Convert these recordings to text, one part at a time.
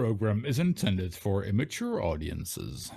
program is intended for immature audiences.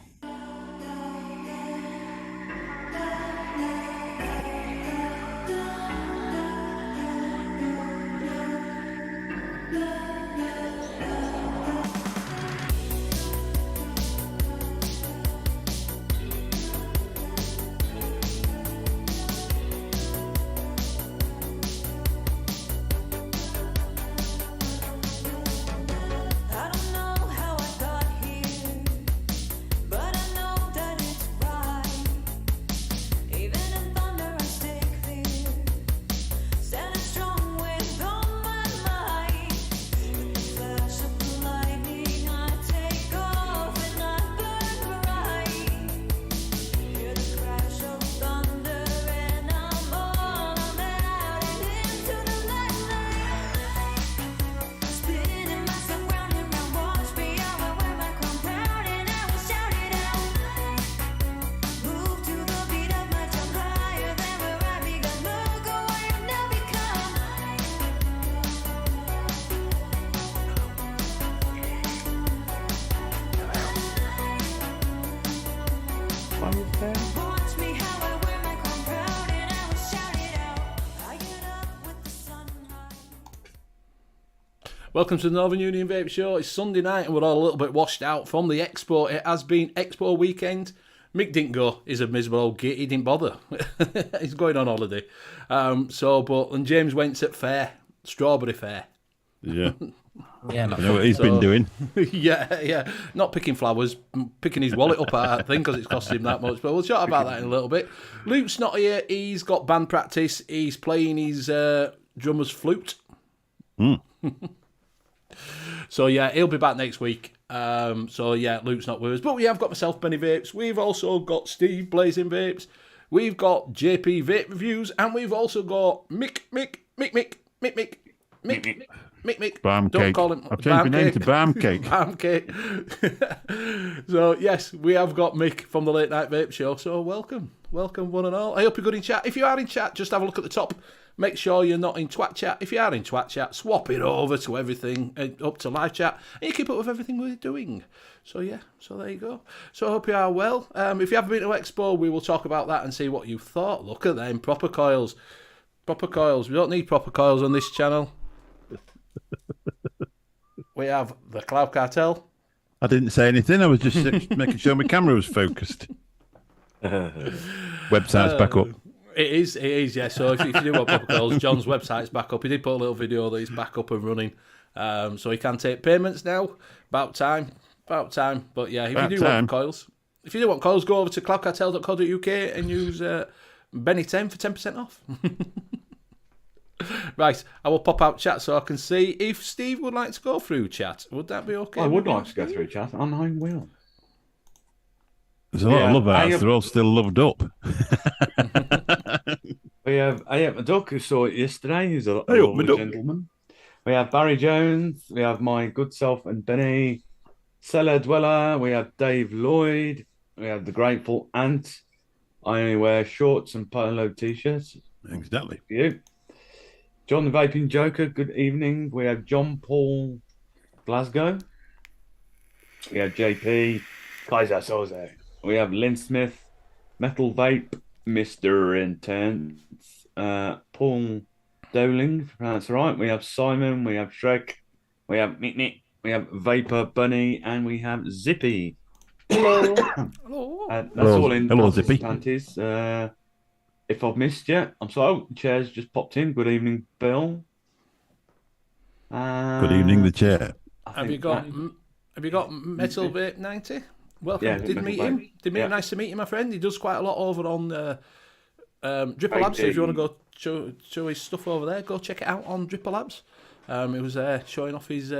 Welcome to the Northern Union Vape Show. It's Sunday night and we're all a little bit washed out from the Expo. It has been Expo weekend. Mick didn't go. He's a miserable old git. He didn't bother. He's going on holiday. And James went to Fair, Strawberry Fair. Yeah. Yeah, I know what he's been doing. yeah. Not picking flowers, picking his wallet up, I think, because it's cost him that much. But we'll chat about that in a little bit. Luke's not here. He's got band practice. He's playing his drummer's flute. So, yeah, he'll be back next week. Luke's not with us. But we have got myself, Benny Vapes. We've also got Steve, Blazing Vapes. We've got JP Vape Reviews. And we've also got Mick. Balm Don't cake. call him I've changed my name to Balm Cake. Balm Cake. So, yes, we have got Mick from the Late Night Vape Show. So, welcome. Welcome, one and all. I hope you're good in chat. If you are in chat, just have a look at the top. Make sure you're not in Twat Chat. If you are in Twat Chat, swap it over to everything, up to live chat, and you keep up with everything we're doing. So, yeah, so there you go. So, I hope you are well. If you haven't been to Expo, we will talk about that and see what you thought. Look at them, proper coils. Proper coils. We don't need proper coils on this channel. We have the Cloud Cartel. I didn't say anything. I was just making sure my camera was focused. Website's back up. It is, yeah. So if you do want proper calls, John's website's back up. He did put a little video that he's back up and running. So he can take payments now. About time. But yeah, if you do want coils, go over to cloudcartel.co.uk and use Benny10 for 10% off. Right, I will pop out chat so I can see if Steve would like to go through chat. Would that be okay? I would like to go through chat, and I will. There's a lot of love out. They're all still loved up. We have my duck who saw it yesterday. He's a lovely gentleman. We have Barry Jones. We have my good self and Benny. Cellar Dweller. We have Dave Lloyd. We have the Grateful Ant. I only wear shorts and polo t-shirts. Exactly. You. John the Vaping Joker, good evening. We have John Paul Glasgow. We have JP Kaiser Soze. We have Lynn Smith, Metal Vape, Mr. Intense, Paul Dowling, if I pronounce it right. We have Simon, we have Shrek, we have Nick, we have Vapor Bunny, and we have Zippy. Hello. That's all in Hello, Zippy. Panties. If I've missed you, I'm sorry. Oh, Chair's just popped in. Good evening, Bill. Good evening, the chair. Have you got Metal Vape 90? Welcome. Yeah, Did meet him. Nice to meet you, my friend. He does quite a lot over on Dripper Labs. So if you want to go show his stuff over there, go check it out on Dripper Labs. He was showing off his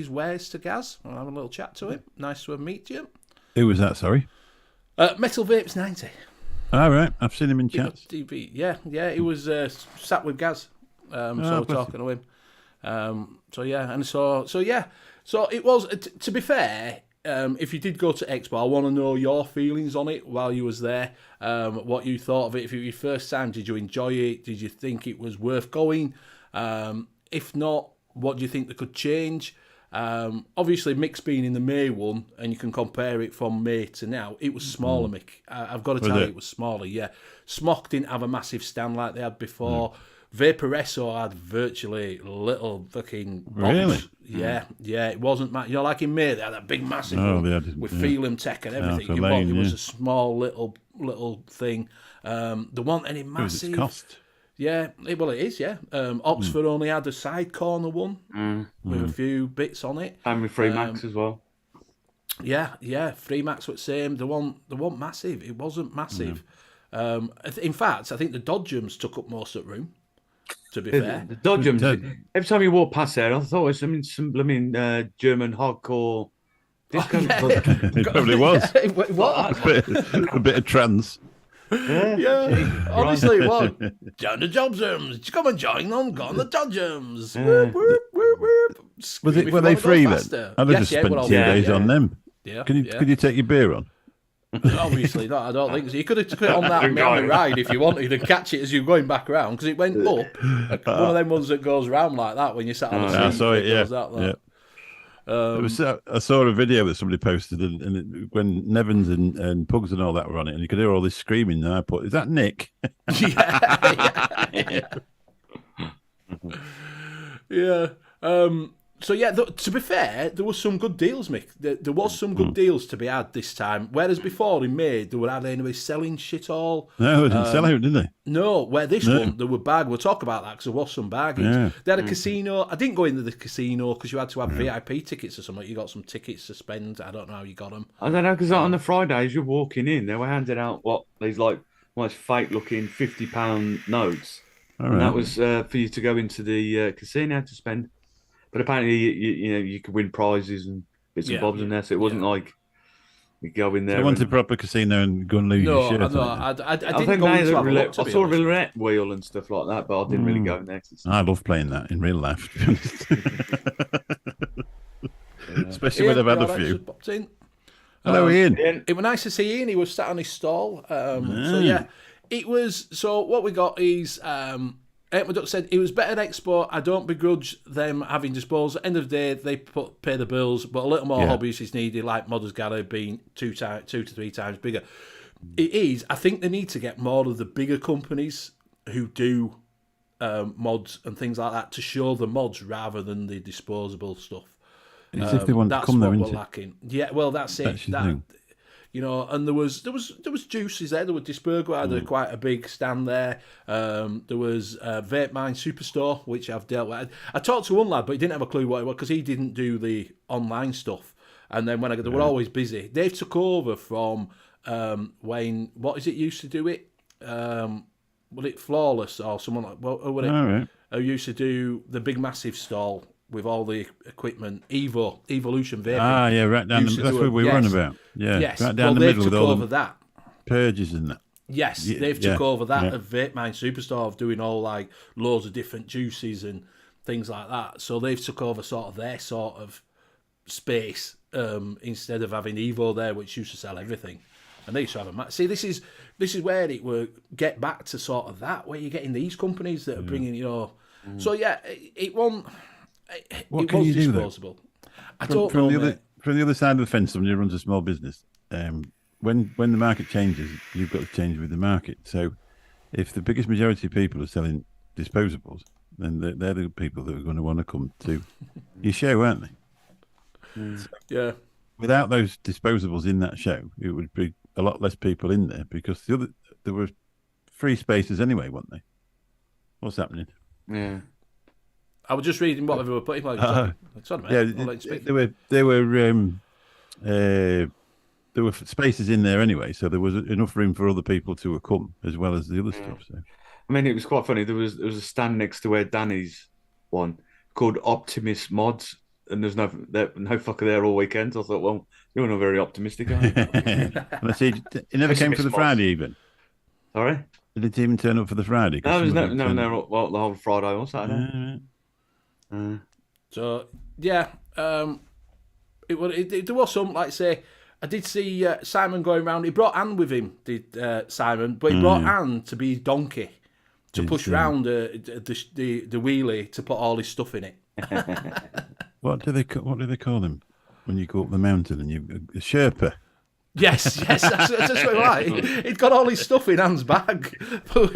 wares to Gaz. I'll have a little chat to him. Nice to meet you. Who was that, sorry? Metal Vapes 90. All right, I've seen him in chat. Yeah, he was sat with Gaz, so talking to him. So it was. To be fair, if you did go to Expo, I want to know your feelings on it while you was there. What you thought of it? If it was your first time, did you enjoy it? Did you think it was worth going? If not, what do you think they could change? Obviously, Mick's been in the May one, and you can compare it from May to now. It was smaller, Mick. I've got to tell you, it was smaller, yeah. Smock didn't have a massive stand like they had before. Vaporesso had virtually little fucking box. Really? Yeah, it wasn't... You know, like in May, they had that big, massive one with Feelum Tech and everything. It was a small, little thing. There wasn't any massive... It was its cost. Yeah, it is, yeah. Oxford only had a side corner one with a few bits on it. And with Free Max as well. Yeah, Free Max was the same. They weren't massive. It wasn't massive. In fact, I think the Dodgems took up most of the room, to be fair. The Dodgems, every time you walk past there, I thought it was some blooming German hardcore disco. It probably was. It was. A bit of trance. Yeah, honestly, it was. Join the Dodgems. Come and join them. Go on the Dodgems. Whoop, whoop, whoop, whoop. Were they free then? I'd have just spent 2 days on them. Yeah. Could you take your beer on? Obviously not. I don't think so. You could have took it on that ride if you wanted and catch it as you're going back around because it went up. One of them ones that goes round like that when you sat on the seat. I saw it. Yeah. I saw a video that somebody posted, and when Nevins and Pugs and all that were on it, and you could hear all this screaming. And I put, "Is that Nick?" Yeah. So yeah, to be fair, there was some good deals, Mick. There was some good deals to be had this time. Whereas before in May, they were anyway selling shit all. No, they didn't sell out, did they? No, where this one, there were bag. We'll talk about that because there was some baggage. Yeah. They had a casino. I didn't go into the casino because you had to have VIP tickets or something. You got some tickets to spend. I don't know how you got them. I don't know, because on the Fridays you're walking in, they were handing out these almost fake-looking £50 notes. And that was for you to go into the casino to spend. But apparently, you could win prizes and bits and bobs in there, so it wasn't like you go in there. I went to a proper casino and go and lose your shirt. I didn't I think go into I saw a roulette wheel and stuff like that, but I didn't really go in there. I love playing that in real life, to be honest. Especially when I've had a few. Hello, Ian. It was nice to see Ian. He was sat on his stall. So yeah, it was. So what we got is. Duck said it was better export. I don't begrudge them having disposals. At the end of the day, they pay the bills, but a little more hobbies is needed, like Modders Gallery being 2 to 3 times bigger. It is. I think they need to get more of the bigger companies who do mods and things like that to show the mods rather than the disposable stuff. As if they want to come there, isn't it? Lacking. Yeah, well, that's it. And there was juices there. There was Disposables had quite a big stand there. There was Vape Mine Superstore, which I've dealt with. I talked to one lad, but he didn't have a clue what it was because he didn't do the online stuff. And then they were always busy. They took over from Wayne. What is it used to do it? Was it Flawless or someone like? Who used to do the big massive stall with all the equipment, Evolution Vaping. Ah, yeah, right down. That's what we were on about. Yeah, yes. Right down the middle with all the that. purges and that. Yes, they've took over that of Vape Mine Superstore of doing all like loads of different juices and things like that. So they've took over sort of their sort of space instead of having Evo there, which used to sell everything. And they used to have a see. This is where it will get back to sort of that where you're getting these companies that are bringing So yeah, it won't. What it can was you disposable. do I don't know. From the other side of the fence, somebody runs a small business. When the market changes, you've got to change with the market. So, if the biggest majority of people are selling disposables, then they're the people that are going to want to come to your show, aren't they? Yeah. Without those disposables in that show, it would be a lot less people in there because there were free spaces anyway, weren't they? What's happening? Yeah. I was just reading what they were putting. Sorry, mate. There were spaces in there anyway, so there was enough room for other people to come as well as the other stuff. So, I mean, it was quite funny. There was a stand next to where Danny's one called Optimus Mods, and there's no fucker there all weekend. So I thought, well, you're not very optimistic, are you? And I see, he never came for the Friday even. Sorry, did it even turn up for the Friday? No, there was no. Well, the whole Friday or Saturday. So yeah, there was some, like say, I did see Simon going around. He brought Anne with him, did Simon, but he brought Anne to be his donkey to push round the wheelie to put all his stuff in it. What do they call them when you go up the mountain and you a Sherpa? Yes, that's what right. He'd got all his stuff in Anne's bag. So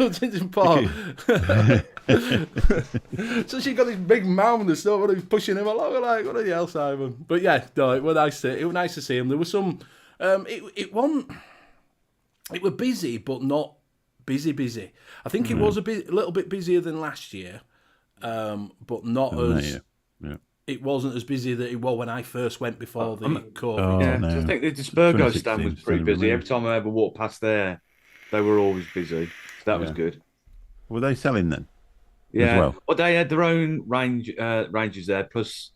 she got this big mound of stuff and he's pushing him along. We're like, what the hell, Simon? But yeah, no, it was nice to see him. There was some it was busy, but not busy. I think it was a little bit busier than last year. But not as it wasn't as busy that it was when I first went before the COVID. So I think the Disposables stand was pretty busy. Every time I ever walked past there, they were always busy. So that was good. Were they selling then? Yeah. Well? They had their own ranges there, plus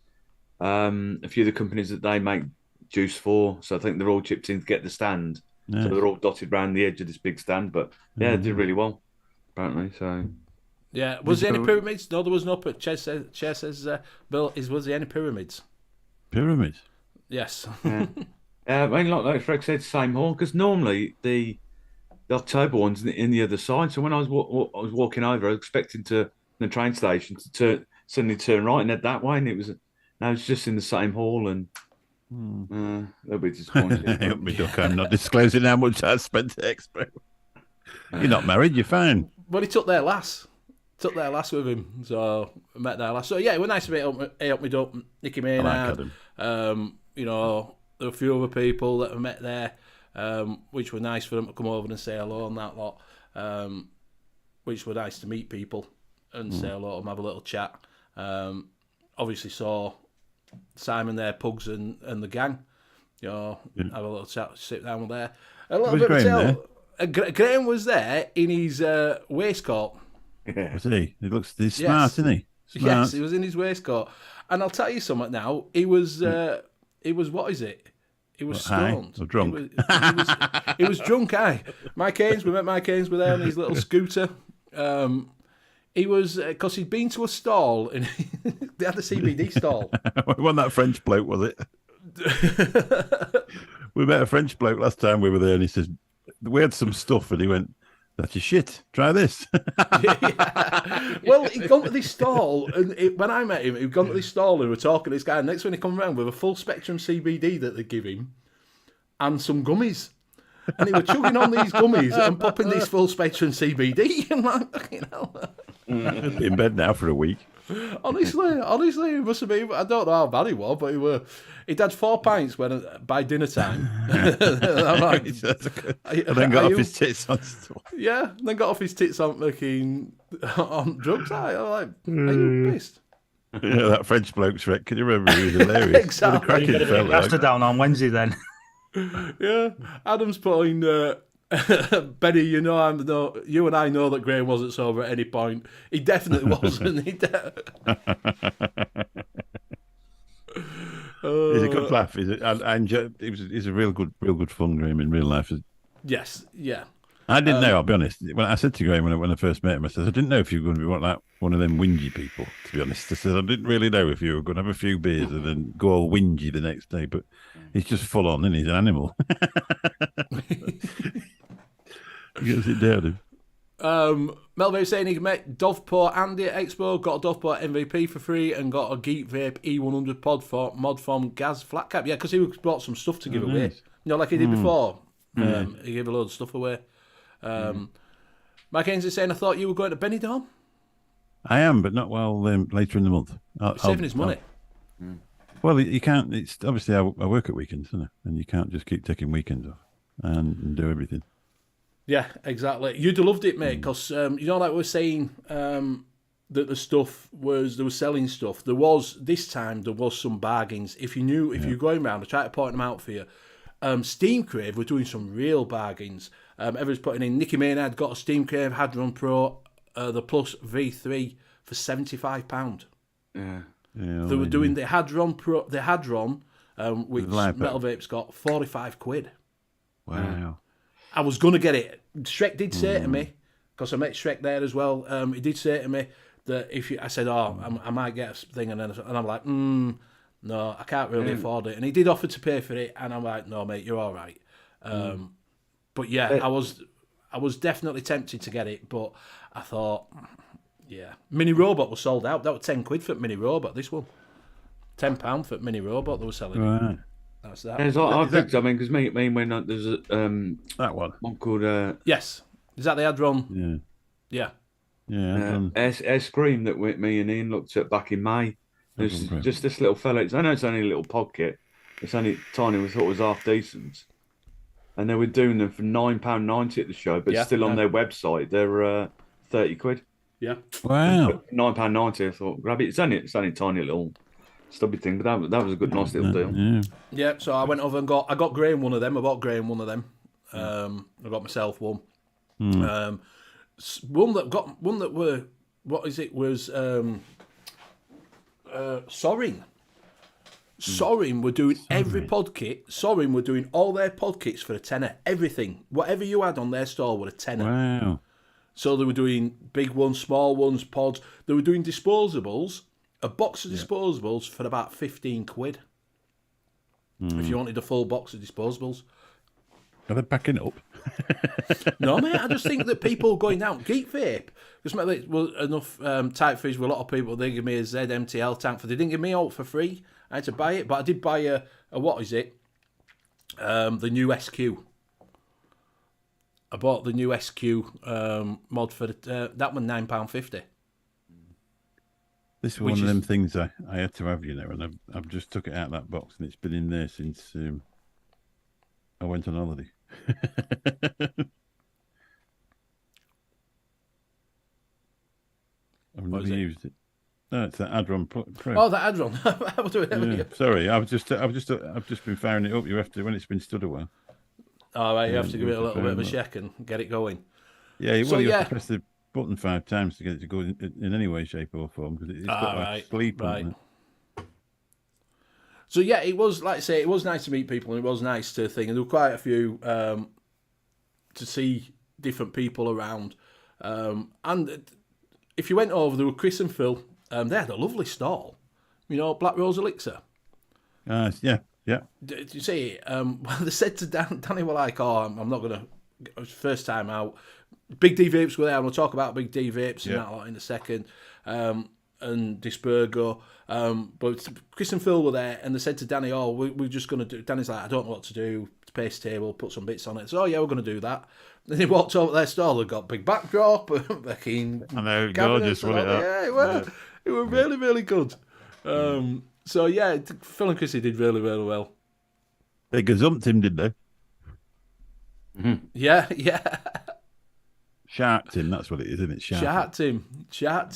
a few of the companies that they make juice for. So I think they're all chipped in to get the stand. Yeah. So they're all dotted around the edge of this big stand. But they did really well, apparently. So. Yeah, was there any pyramids? No, there was no. Chair says, Bill, was there any pyramids? Pyramids? Yes. I mean, like Fred said, same hall, because normally the October one's in the other side. So when I was walking over, I was expecting the train station to suddenly turn right and head that way, and it's just in the same hall, and that'll be disappointing. Help me, Duck. I'm not disclosing how much I spent at Expo. You're not married, you're fine. But he took their lass. With him, so I met their lass. So yeah, it was nice to meet up with Nicky Maynard. You know, there were a few other people that I met there, which were nice for them to come over and say hello and that lot. Which were nice to meet people and say hello and have a little chat. Obviously saw Simon there, Pugs and the gang. You know, have a little chat, sit down there. A little bit of tell. Graham was there in his waistcoat. Yeah. Was he? He's smart, isn't he? Smart. Yes, he was in his waistcoat. And I'll tell you something now. He was what is it? He was stoned. Or drunk. He was drunk, aye. We met Mike Haynes, there on his little scooter. He was, because he'd been to a stall, and they had a CBD stall. Wasn't that French bloke, was it? We met a French bloke last time we were there, and he says, we had some stuff, and he went, that's your shit. Try this. Well, he'd gone to this stall, and when I met him, he'd gone to this stall and we were talking to this guy. And next when he come around with a full spectrum CBD that they give him and some gummies. And he was chugging on these gummies and popping this full spectrum CBD. I'm like, fucking hell. I'd be in bed now for a week. Honestly, it must have been. I don't know how bad he was, but he'd had 4 pints by dinner time. I'm like, and then got off his tits on stuff. Yeah, then got off his tits on on drugs. I'm like, are you pissed? Yeah, that French bloke Shrek. Can you remember? He was hilarious. Exactly. After down on Wednesday then. Yeah, Adam's putting. Benny, you and I know that Graham wasn't sober at any point. He definitely wasn't. He's a good laugh. I enjoy. He's a real good fun, Graham, in real life. Yes, yeah. I didn't know. I'll be honest. When I said to Graham when I first met him, I said I didn't know if you were going to be one of them whingy people. To be honest, I said I didn't really know if you were going to have a few beers and then go all whingy the next day. But he's just full on, and he's an animal. He gets it down. Melvin saying he met Doveport Andy at Expo, got a Doveport MVP for free, and got a Geek Vape E100 pod for mod from Gaz Flat Cap. Yeah, because he brought some stuff to give away. Nice. You know, like he did before. He gave a load of stuff away. Mike Haynes is saying, I thought you were going to Benidorm. I am, but not later in the month. Saving his money. Well, you can't. It's obviously I work at weekends, isn't it? And you can't just keep taking weekends off and do everything. Yeah, exactly. You'd have loved it, mate, because like we were saying that they were selling stuff. This time there was some bargains. If you're going around, I try to point them out for you. Steam Crave were doing some real bargains. Everyone's putting in. Nicky Maynard got a Steam Crave Hadron Pro, the Plus V3 for £75. Yeah. They were doing the Hadron Pro, which Metal Vape's got, £45. Wow. I was going to get it. Shrek did say to me, because I met Shrek there as well, he did say to me that I said, I might get a thing, and I'm like, no, I can't really afford it. And he did offer to pay for it, and I'm like, no, mate, you're all right. But yeah, I was definitely tempted to get it, but I thought, yeah. Mini Robot was sold out. That was £10 for Mini Robot, this one. £10 for mini robot they were selling. Right. That's that. Yeah, I think, I mean, because me when there's a That one. one called Yes. Is that the Adron? Yeah. Yeah. Air Scream that me and Ian looked at back in May. It's just this little fella. I know it's only a little podkit. It's only tiny. We thought it was half decent, and they were doing them for £9.90 at the show, but still on their website they're £30. Yeah. Wow. £9.90. I thought, grab it. It's only a tiny little stubby thing, but that was a good, nice little deal. Yeah. Yeah. So I went over and got Graham one of them. I bought Graham one of them. I got myself one. One that were was Sorin. Sorin were doing every podkit. Sorin were doing all their podkits for a tenner. Everything, whatever you had on their store, were a tenner. Wow. So they were doing big ones, small ones, pods. They were doing disposables, a box of disposables for about £15. If you wanted a full box of disposables. Are they backing up? No, mate, I just think that people going down Geek Vape, because maybe well, enough type fish with a lot of people, they give me a ZMTL tank for. They didn't give me out for free. I had to buy it, but I did buy a what is it? The N.U.V.S. I bought the N.U.V.S. mod for that one £9.50. This is one of them things I had to have, and I've just took it out of that box, and it's been in there since I went on holiday. I've never used it. No, it's that Adron Pro. Oh, that Adron. How do it? Sorry, I've just been firing it up. You have to when it's been stood a while. All right, you have to give it a little bit of a check and get it going. Yeah, you have to press the button 5 times to get it to go in any way, shape, or form because it's got like sleep on it. So yeah, it was like I say, it was nice to meet people, and it was nice to think, and there were quite a few to see different people around. And if you went over, there were Chris and Phil. They had a lovely stall, Black Rose Elixir. Yeah. Did you see it? They said to Danny, were like, "Oh, I'm not gonna." It was first time out. Big D Vapes were there, and we'll talk about Big D Vapes and that lot in a second. And Dispergo. But Chris and Phil were there, and they said to Danny, "Oh, we're just going to do." Danny's like, "I don't know what to do. Pace table, put some bits on it." So, "Oh yeah, we're going to do that." Then he walked over their stall. They got big backdrop, fucking. I know, gorgeous, wasn't it? Yeah, it were really, really good. So yeah, Phil and Chrissy did really, really well. They gazumped him, did they? Mm-hmm. Yeah. Sharked him. That's what it is, isn't it? Sharked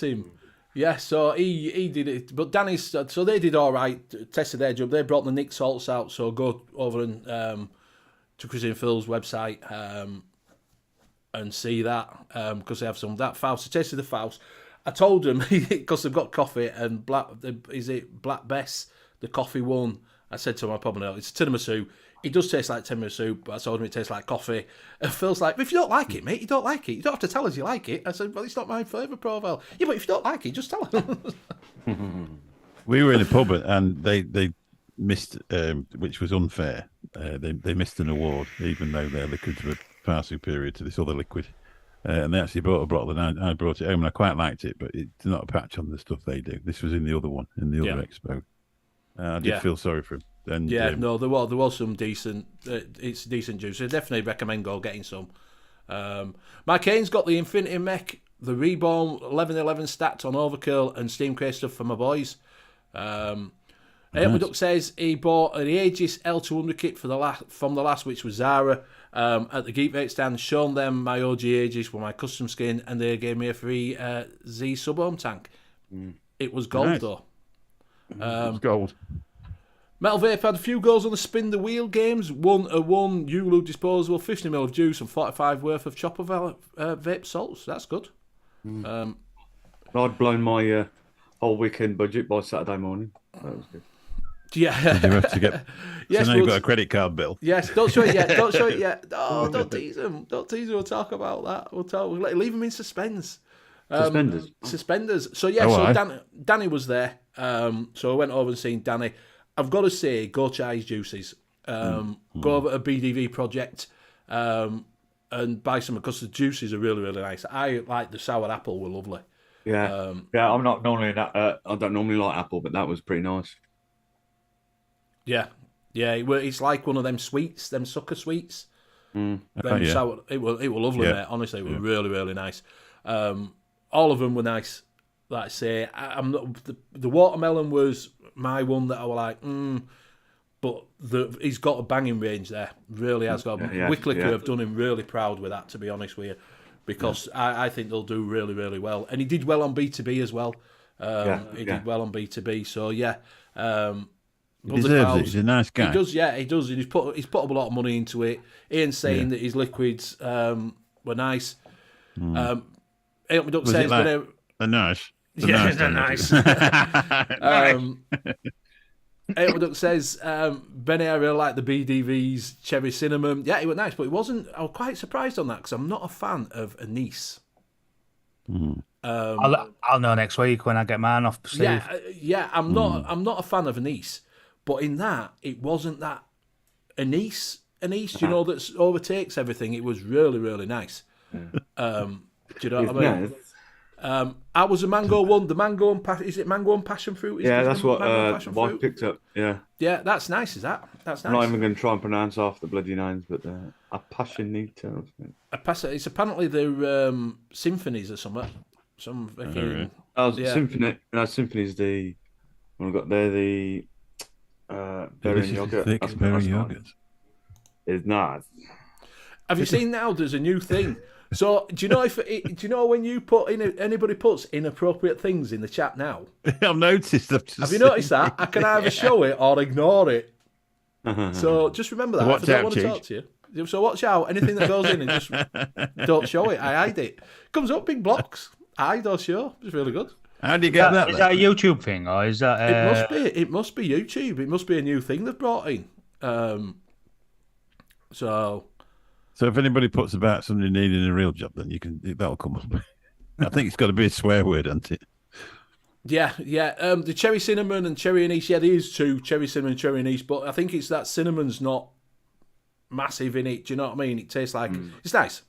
him. Yeah, so he did it, but Danny's so they did all right. Tested their job. They brought the Nick salts out. So go over and to Chris and Phil's website and see that because they have some that Faust. I tasted the Faust. I told them because they've got coffee and Black Bess, the coffee one. I said to him, I probably know it's tiramisu. It does taste like tiramisu, but I told him it tastes like coffee. And Phil's like, if you don't like it, mate, you don't like it. You don't have to tell us you like it. I said, well, it's not my flavour profile. Yeah, but if you don't like it, just tell us. We were in a pub and they missed, which was unfair. They missed an award, even though their liquids were far superior to this other liquid. And they actually brought a bottle, and I brought it home, and I quite liked it, but it's not a patch on the stuff they do. This was in the other one, in the other expo. I did feel sorry for him. And, no, there was some decent. It's decent juice. I definitely recommend getting some. Mike Haynes got the Infinity Mech, the Reborn 1111 stacked on Overkill, and Steam Crate stuff for my boys. Duck says he bought an Aegis L200 kit from the last, which was Zara, at the Geek Vape stand. Shown them my OG Aegis with my custom skin, and they gave me a free Z sub-ohm tank. It was gold though. It was gold. Metal Vape had a few goals on the spin the wheel games. One Ulu disposable, 50ml of juice, and 45 worth of chopper vape salts. That's good. I'd blown my whole weekend budget by Saturday morning. That was good. Yeah. Did you have to get... Yes, so now you've got a credit card bill. Yes, don't show it yet. Don't show it yet. Oh, don't tease them. Don't tease them. We'll talk about that. We'll leave them in suspense. Suspenders. So yeah, Danny was there. So I went over and seen Danny. I've got to say, go try his juices. Go over to a BDV project and buy some because the juices are really, really nice. I like the sour apple, were lovely. Yeah, I'm not normally that. I don't normally like apple, but that was pretty nice. Yeah, it's like one of them sweets, them sucker sweets. Yeah. Sour, it were lovely, Yeah. mate. Honestly, it were really, really nice. All of them were nice. Like I say, I'm not, the watermelon was my one that I was like, but he's got a banging range there. Really has got. Wicklicker have done him really proud with that, to be honest with you, because I think they'll do really, really well. And he did well on B2B as well. He did well on B2B. So yeah. He deserves it. He's a nice guy. He does, yeah, he does. He's put up a lot of money into it. Ian's saying that his liquids were nice. Duck says, they're nice. They're nice. Duck says, Benny, I really like the BDV's cherry cinnamon. Yeah, it was nice, but it wasn't. I was quite surprised on that because I'm not a fan of anise. I'll know next week when I get mine off Steve. I'm not a fan of anise, but in that it wasn't that anise, you know, that overtakes everything. It was really, really nice. Do you know what I mean? I was a mango one. The mango and is it mango and passion fruit? That's what wife picked up. Yeah, that's nice. Is that? That's nice. I'm not even going to try and pronounce half the bloody names, but a passionita. It's apparently they're symphonies or something. Symphony. Symphony's the one I got there. The berry and yogurt. Thick berry yogurt. It's not. Have you seen now? There's a new thing. So do you know when you put in anybody puts inappropriate things in the chat now? I've noticed. Have you noticed that? I can either show it or ignore it. So just remember that. If I don't want to talk to you. So watch out. Anything that goes in and just don't show it. I hide it. Comes up big blocks. Hide or show. It's really good. How do you get that? Is that a YouTube thing or is that? It must be YouTube. It must be a new thing they've brought in. So if anybody puts about somebody needing a real job, then that'll come up. I think it's got to be a swear word, hasn't it? Yeah. The cherry cinnamon and cherry anise. Yeah, there is two cherry cinnamon and cherry anise, but I think it's that cinnamon's not massive in it. Do you know what I mean? It tastes like it's nice.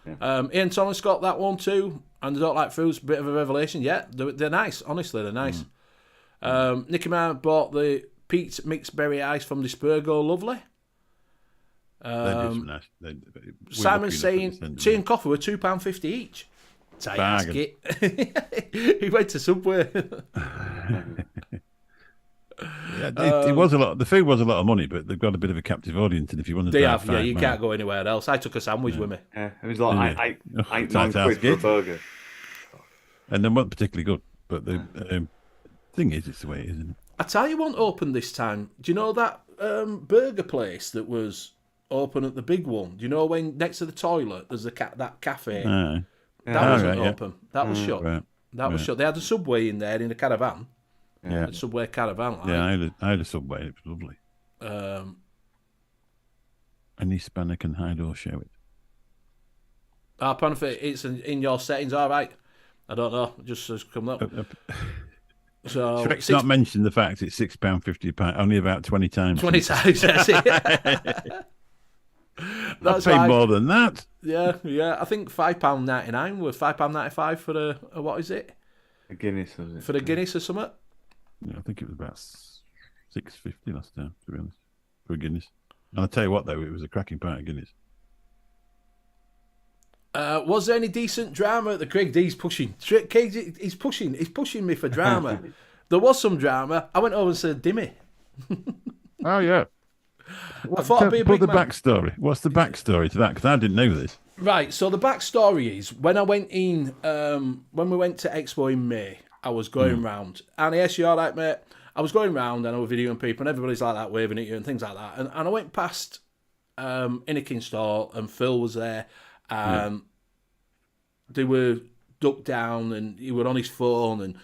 Yeah. Ian Thomas got that one too, and they don't like fruits. Bit of a revelation. Yeah, they're nice. Honestly, they're nice. Nicky Man bought the Pete's mixed berry ice from Disposables. Lovely. Nice. Simon's saying tea and coffee were £2.50 each. Tight he went to Subway. It was a lot. The food was a lot of money, but they've got a bit of a captive audience. And if you want to, they have. Yeah, you can't go anywhere else. I took a sandwich with me. Yeah, it was like £9 for a burger, and they weren't particularly good. But the thing is, it's the way it is, isn't it? I tell you, one opened this time. Do you know that burger place that was open at the big one? Do you know when next to the toilet there's that cafe? That wasn't open. That was shut. Right. That was shut. They had a Subway in there in a caravan. Yeah, a Subway caravan. I had a Subway. It was lovely. Any spanner can hide or show it. Apparently it's in your settings. All right. I don't know. It just has come up. So Shrek's not mentioned the fact it's £6.50 only about 20 times. 20 times, that's it. That's paid more than that. Yeah. I think £5.99 was £5.95 for a what is it? A Guinness, was it? For a Guinness or something? Yeah, I think it was about £6.50 last time, to be honest, for a Guinness. And I'll tell you what, though, it was a cracking pint of Guinness. Was there any decent drama? The Craig D's pushing. He's pushing me for drama. There was some drama. I went over and said, Dimmy. Oh, yeah. I thought I'd be a big man. Backstory. What's the backstory to that? Because I didn't know this. Right, so the backstory is when I went in, when we went to Expo in May, I was going round. And yes, you're all right, mate. I was going round and I was videoing people and everybody's like that, waving at you and things like that. And I went past Innikin store and Phil was there. They were ducked down and he was on his phone and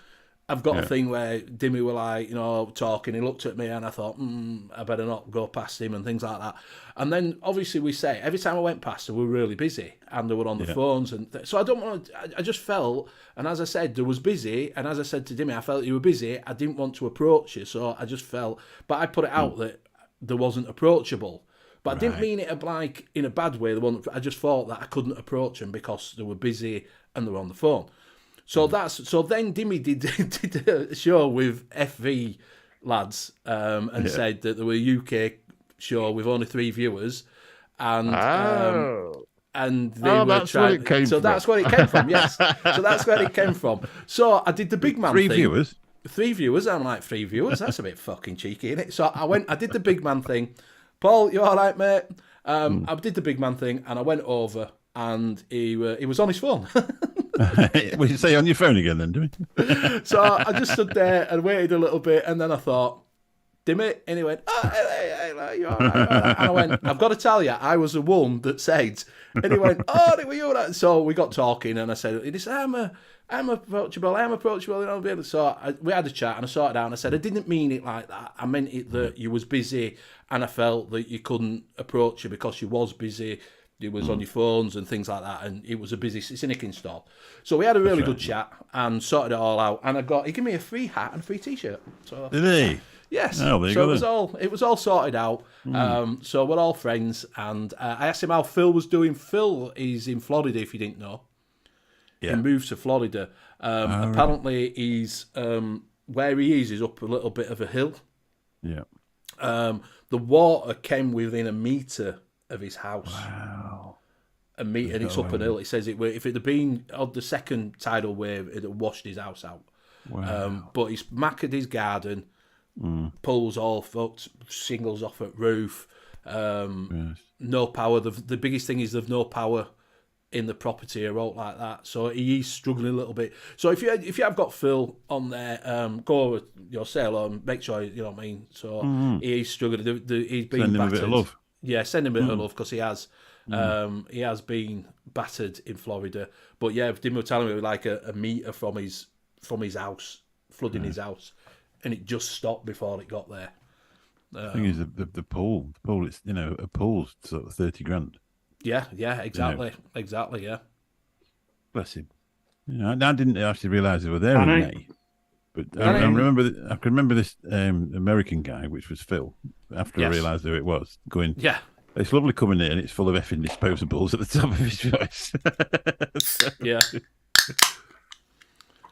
I've got a thing where Dimmy were like, talking. He looked at me and I thought, I better not go past him and things like that. And then obviously we say every time I went past, they were really busy and they were on the phones. And so I don't want to, I just felt, and as I said, they was busy. And as I said to Dimmy, I felt you were busy. I didn't want to approach you. So I just felt, but I put it out that there wasn't approachable. But I didn't mean it like in a bad way. I just thought that I couldn't approach them because they were busy and they were on the phone. So then Dimmy did a show with FV lads and said that there were a UK show with only 3 viewers, and they were that's trying. where it came so from. that's where it came from. Yes, so that's where it came from. So I did the big man 3 thing. viewers. 3 viewers. I'm like, 3 viewers? That's a bit fucking cheeky, isn't it? So I did the big man thing. Paul, you all right, mate? I did the big man thing, and I went over, and he was on his phone. What you say on your phone again then, do we? So I just stood there and waited a little bit, and then I thought, dim it, and he went, oh, hey, you all right, all right? And I went, I've got to tell you, I was the one that said, and he went, oh, were you all right? So we got talking, and I said, he said, I'm approachable, you know. So we had a chat, and I sorted out, and I said, I didn't mean it like that. I meant it that you was busy, and I felt that you couldn't approach you because you was busy. You was on your phones and things like that, and it was a busy cynicking store. So we had a really good chat and sorted it all out. And he gave me a free hat and a free T-shirt. So Did he? yes. Oh, there you so go it was all sorted out. So we're all friends. And I asked him how Phil was doing. Phil is in Florida, if you didn't know. Yeah. He moved to Florida. Apparently, he's where he is up a little bit of a hill. Yeah. The water came within a metre of his house. Wow. A metre, and it's up an hill. It says if it had been on the second tidal wave, it'd have washed his house out. Wow. But he's mackered his garden, pulls all fucked, shingles off at roof. Yes. No power. The biggest thing is there's no power in the property or out like that. So he's struggling a little bit. So if you have got Phil on there, go over, say hello and make sure you know what I mean. So he's struggling. He's been Send him battered. a bit of love. Yeah, send him a bit of love because he has. He has been battered in Florida. But yeah, Dim were telling me it was like a metre from his house, flooding his house, and it just stopped before it got there. The thing is, the pool, it's a pool's sort of 30 grand. Yeah, exactly, yeah. Bless him. I didn't actually realise they were there in I know. May, but I can remember this American guy, which was Phil. After I Yes. realised who it was, going, Yeah, it's lovely coming in, and it's full of effing disposables at the top of his voice. yeah.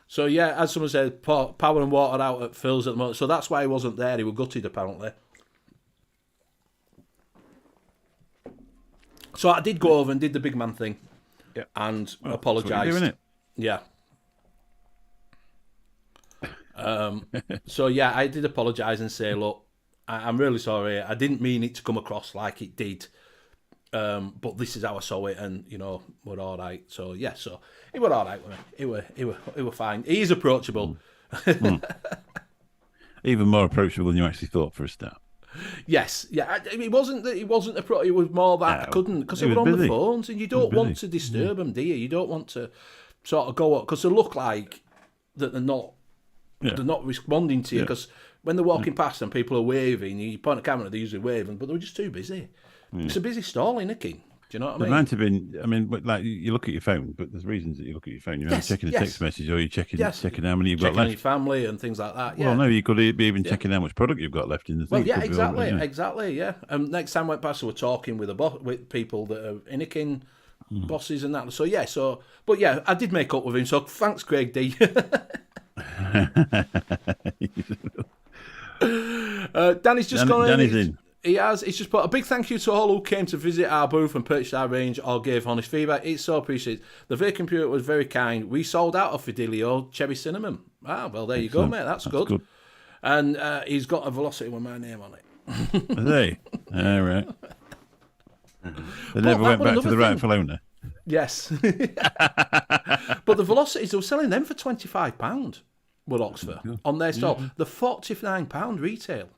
So yeah, as someone said, power and water out at Phil's at the moment. So that's why he wasn't there. He was gutted apparently. So I did go over and did the big man thing, and That's what you apologised. do, innit? Yeah. So yeah, I did apologise and say, look, I'm really sorry. I didn't mean it to come across like it did, but this is how I saw it, and we're all right. So yeah, so it were all right with me. It were fine. He is approachable. Even more approachable than you actually thought for a start. Yes, yeah. It wasn't that he wasn't It was more that I couldn't because they he were was on the busy. phones, and you don't want busy. to disturb them, do you? You don't want to sort of go up because they look like that they're not. Yeah. They're not responding to you because when they're walking past and people are waving, you point a camera, they're usually waving, but they were just too busy. It's a busy stall in Nicking. Do you know what I There mean? might have been. But like you look at your phone, but there's reasons that you look at your phone. You're Yes, checking a yes. text message, or you're checking Yes. checking how many you've Checking got on your left. family and things like that. Yeah. Well, no, you could be even checking how much product you've got left in the thing. Well, yeah, Could be all- exactly, yeah. And next time I went past, we were talking with people that are Inikin bosses and that. So yeah, but yeah, I did make up with him. So thanks, Craig D. Danny's just gone in. Danny's in. He's just put a big thank you to all who came to visit our booth and purchase our range or gave honest feedback. It's so appreciated. The Vape computer was very kind. We sold out of Fidelio Cherry Cinnamon. Ah, well, there you go, mate. That's good. And he's got a Velocity with my name on it. Are they? All right. They never went back to the rightful owner. Yes. But the Velocities, they were selling them for £25 with Oxford on their stall. The £49 retail.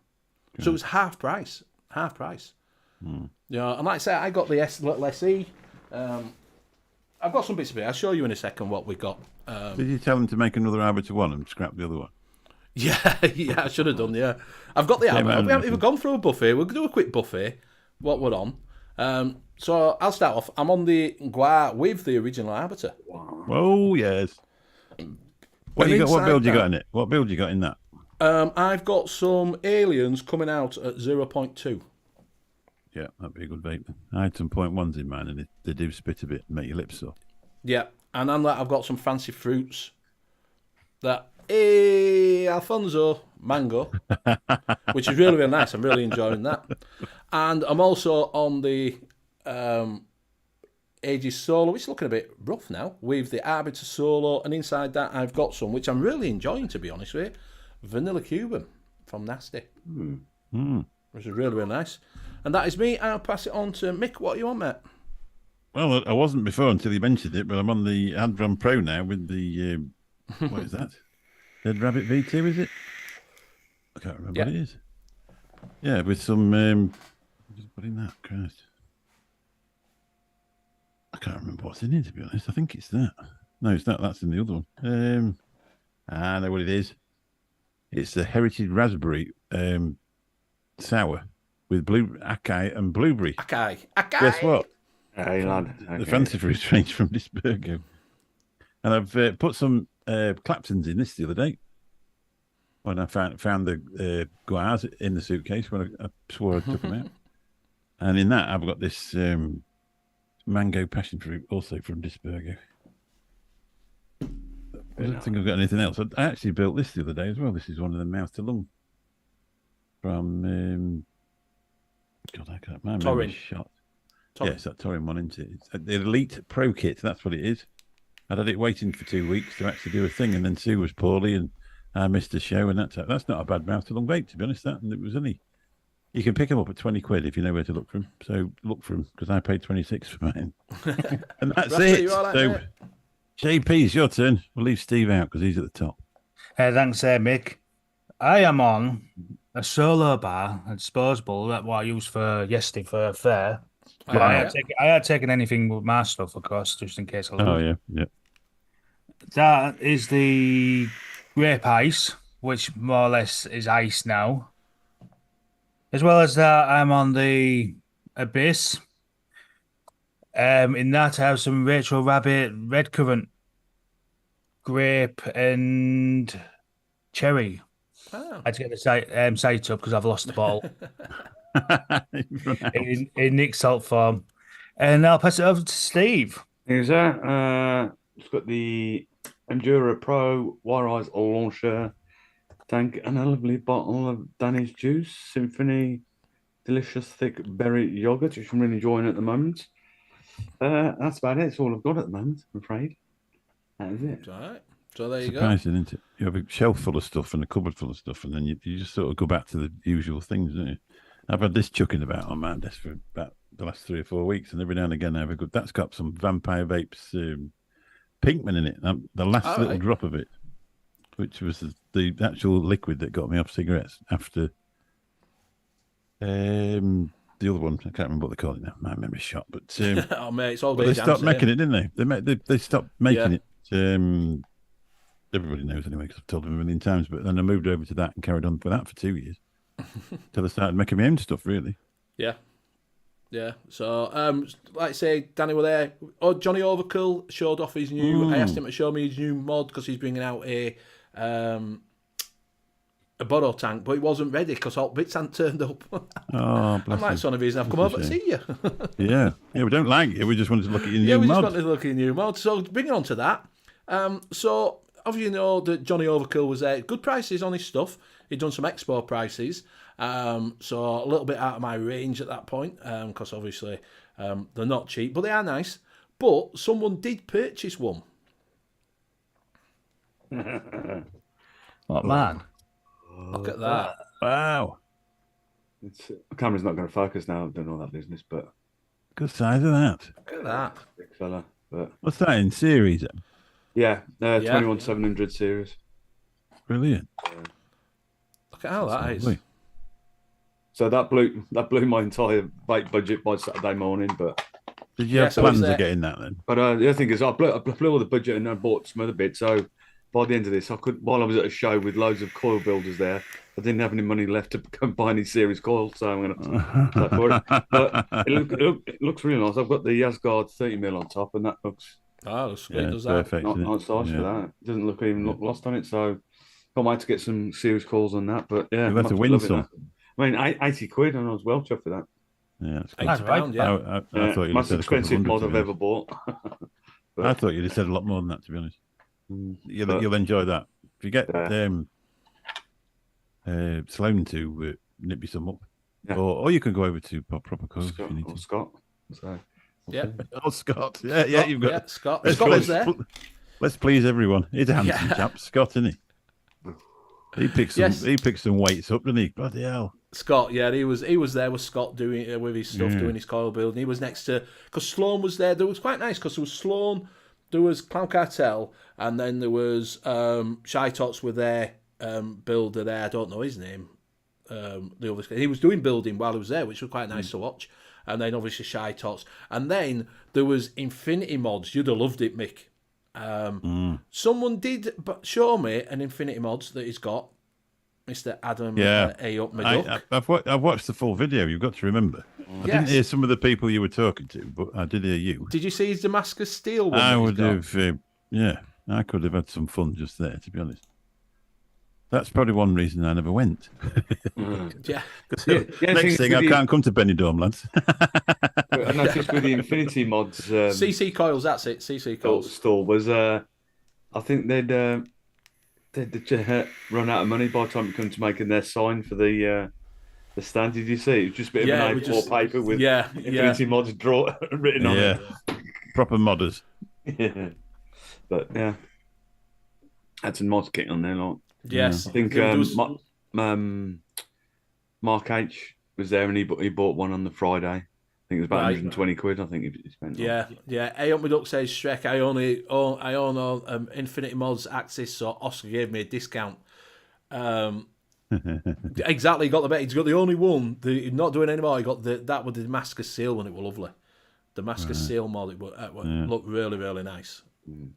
So it was half price. And like I say, I got the little SE. I've got some bits of it. I'll show you in a second what we got. Did you tell them to make another Arbiter one and scrap the other one? Yeah, I should have done, yeah. I've got the album. We haven't even gone through a buffet. We'll do a quick buffet, what we're on. So I'll start off. I'm on the Gua with the original Arbiter. Oh, yes. What build you got in it? What build you got in that? I've got some Aliens coming out at 0.2. Yeah, that'd be a good vape. I had some 0.1s in mine, and they do spit a bit and make your lips sore. Yeah, and on that I've got some Fancy Fruits that Alfonso Mango, which is really, really nice. I'm really enjoying that. And I'm also on the Aegis Solo, which is looking a bit rough now, with the Arbiter Solo, and inside that I've got some, which I'm really enjoying, to be honest with you, Vanilla Cuban from Nasty. Which is really, really nice. And that is me. I'll pass it on to Mick. What are you on, mate? Well, I wasn't before until you mentioned it, but I'm on the Adron Pro now with the, what is that? Dead Rabbit V2, is it? I can't remember what it is. Yeah, with some, just put in that, Christ. I can't remember what's in it, to be honest. I think it's that. No, it's not. That's in the other one. I know what it is. It's the Heritage Raspberry sour with blue acai and blueberry. Acai. Guess what? Hey, lad. The fancy fruit range from Disposables. And I've put some Claptons in this the other day. When I found the guars in the suitcase when I swore I took them out. And in that, I've got this mango passion fruit also from Bespoke. I don't think I've got anything else. I actually built this the other day as well. This is one of the mouth to lung from God, I can't remember. Torin. Shot. Yeah, it's that Torin one, isn't it? It's the Elite Pro Kit. That's what it is. I'd had it waiting for 2 weeks to actually do a thing, and then Sue was poorly, and I missed the show, and that's not a bad mouth to lung vape, to be honest. That, and it was only. You can pick them up at 20 quid if you know where to look for them. So look for them, because I paid 26 for mine. And that's it. So, JP, it's your turn. We'll leave Steve out because he's at the top. Thanks, Mick. I am on a solo bar, a disposable, that what I used for yesterday for a fair. But I had taken anything with my stuff, of course, just in case I lose. Oh, yeah. That is the grape ice, which more or less is ice now. As well as that, I'm on the Abyss. In that, I have some Rachel Rabbit, Red Currant, grape, and cherry. Oh. I had to get the site up because I've lost the ball in Nick's salt form. And I'll pass it over to Steve. Here's that. It's got the Endura Pro Wire Eyes Launcher tank and a lovely bottle of Danish juice, Symphony, delicious thick berry yogurt, which I'm really enjoying at the moment. That's about it. It's all I've got at the moment, I'm afraid. That is it. All right. So there you go. Surprising, isn't it? You have a shelf full of stuff and a cupboard full of stuff, and then you just sort of go back to the usual things, don't you? I've had this chucking about on my desk for about the last 3 or 4 weeks, and every now and again I have a good. That's got some Vampire Vapes Pinkman in it. The last little drop of it, which was the actual liquid that got me off cigarettes after the other one. I can't remember what they call it now. My memory's shot, but oh mate, it's all they stopped making it, didn't they? They stopped making it. Everybody knows anyway because I've told them a million times. But then I moved over to that and carried on with that for 2 years till I started making my own stuff. Really. Yeah. So, like I say, Danny were there. Oh, Johnny Overkill showed off his new. I asked him to show me his new mod because he's bringing out a Boro tank, but it wasn't ready because all bits hadn't turned up. Oh, bless I'm like, son of his, I've come over to see you. Yeah, we don't like it. We just wanted to look at your new mod. Yeah, we just wanted to look at your new mod. So, bringing on to that. So, obviously, you know that Johnny Overkill was there. Good prices on his stuff. He'd done some expo prices. So, a little bit out of my range at that point because obviously they're not cheap, but they are nice. But someone did purchase one. What, man? Look at that. Wow. The camera's not going to focus now. I've done all that business, but Good size of that. Look at that. big fella. But What's that in series? yeah, 21700 series. Brilliant. Look at how that is. Lovely. So that blew my entire vape budget by Saturday morning. But Did you have so plans is of getting that then? the other thing is, I blew all the budget and I bought some other bits. So by the end of this, while I was at a show with loads of coil builders there, I didn't have any money left to go and buy any series coils. So I'm going to go for it. But it looks really nice. I've got the Asgard 30mm on top, and that looks Oh, that's Yeah, great. Does that? perfect. not isn't it? nice size for that. It doesn't look lost on it. So can't wait to get some series calls on that. But yeah, You'll have to I'm win loving some. that. I mean, 80 quid, and I was well chuffed for that. Yeah, that's good. £80, yeah. I thought you'd have Most said a couple of expensive hundred, mod to I've be ever bought. honest. I thought you'd have said a lot more than that, to be honest. But- You'll enjoy that. If you get Sloan to nip you some up, or you can go over to Proper Cause if you need to. Scott. So. Yeah. Oh, Scott. Yeah, you've got Scott. Scott was there. Let's please everyone. He's a handsome chap, Scott, isn't he? He picked some weights up, didn't he? Bloody hell. Scott, yeah, he was there with Scott doing with his stuff, doing his coil building. He was next to, because Sloan was there. There was quite nice because there was Sloan, there was Clown Cartel, and then there was Shy Tots with their builder there. I don't know his name. The other he was doing building while he was there, which was quite nice to watch. And then obviously Shy Tots, and then there was Infinity Mods. You'd have loved it, Mick. Someone did show me an Infinity Mods that he's got, Mr. Adam A. Up Maduck. I've watched the full video. You've got to remember. I didn't hear some of the people you were talking to, but I did hear you. Did you see his Damascus Steel one? I would have, I could have had some fun just there, to be honest. That's probably one reason I never went. Yeah. Next thing, I can't come to Benidorm, lads. I noticed with the Infinity Mods... CC Coils, that's it. CC Coils. Store was... I think they'd run out of money by the time it comes to making their sign for the stand. Did you see? It was just a bit of an A4 paper with Infinity Mods written on it. Proper modders. Yeah. But, yeah. Had some mods kit on there, like. Yes. I think Mark H was there and he bought one on the Friday. I think it was about 120 quid. I think he spent. Yeah. A Up My Duck says, Shrek, I own Infinity Mods Axis, so Oscar gave me a discount. Exactly, he got the bet. He's got the only one. He's not doing any more. He got that with the Damascus Seal one. It was lovely. Damascus Seal mod. It looked really, really nice.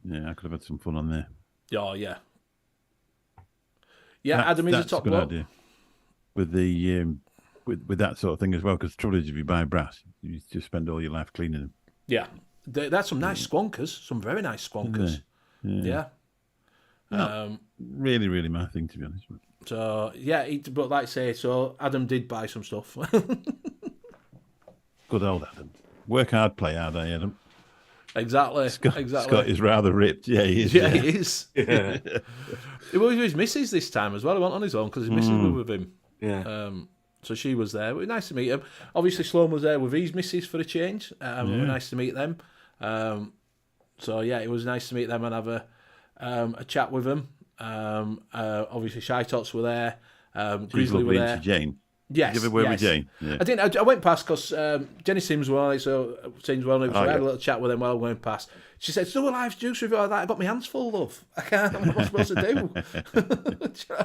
Yeah, I could have had some fun on there. Oh, yeah. Yeah, Adam is a top good idea. With the with that sort of thing as well, because the trouble is if you buy brass, you just spend all your life cleaning them. Yeah, that's some nice squonkers, some very nice squonkers. Yeah. Really, really my thing, to be honest. So yeah, but like I say, so Adam did buy some stuff. Good old Adam. Work hard, play hard, Adam. Exactly. Scott is rather ripped. Yeah, he is. Yeah, he is. Yeah. He was with his missus this time as well. He went on his own because his missus was with him. Yeah. So she was there. It was nice to meet him. Obviously, Sloan was there with his missus for a change. It was nice to meet them. So yeah, it was nice to meet them and have a chat with them. Obviously, Shy Tots were there. Grizzly were there. Jane. Yes. Did you ever work with Jane? Yeah. I didn't. I went past because Jenny Sims was on it, so I had a little chat with them while I went past. She said, "Do a live juice review like that. I got my hands full, love. I can't. What am I supposed to do?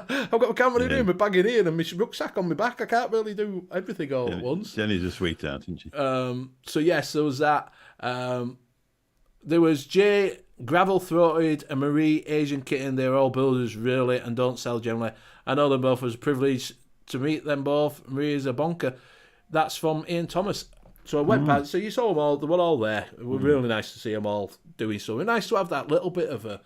I've got my camera in my bag in here, and my rucksack on my back. I can't really do everything all at once." Jenny's a sweetheart, isn't she? So yes, there was that. There was Jay, Gravel Throated, and Marie, Asian Kitten. They're all builders, really, and don't sell generally. I know them both. It was a privilege to meet them both. Marie is a bonker. That's from Ian Thomas. So I went past. So you saw them all. They were all there. It was really nice to see them all doing something. Nice to have that little bit of a.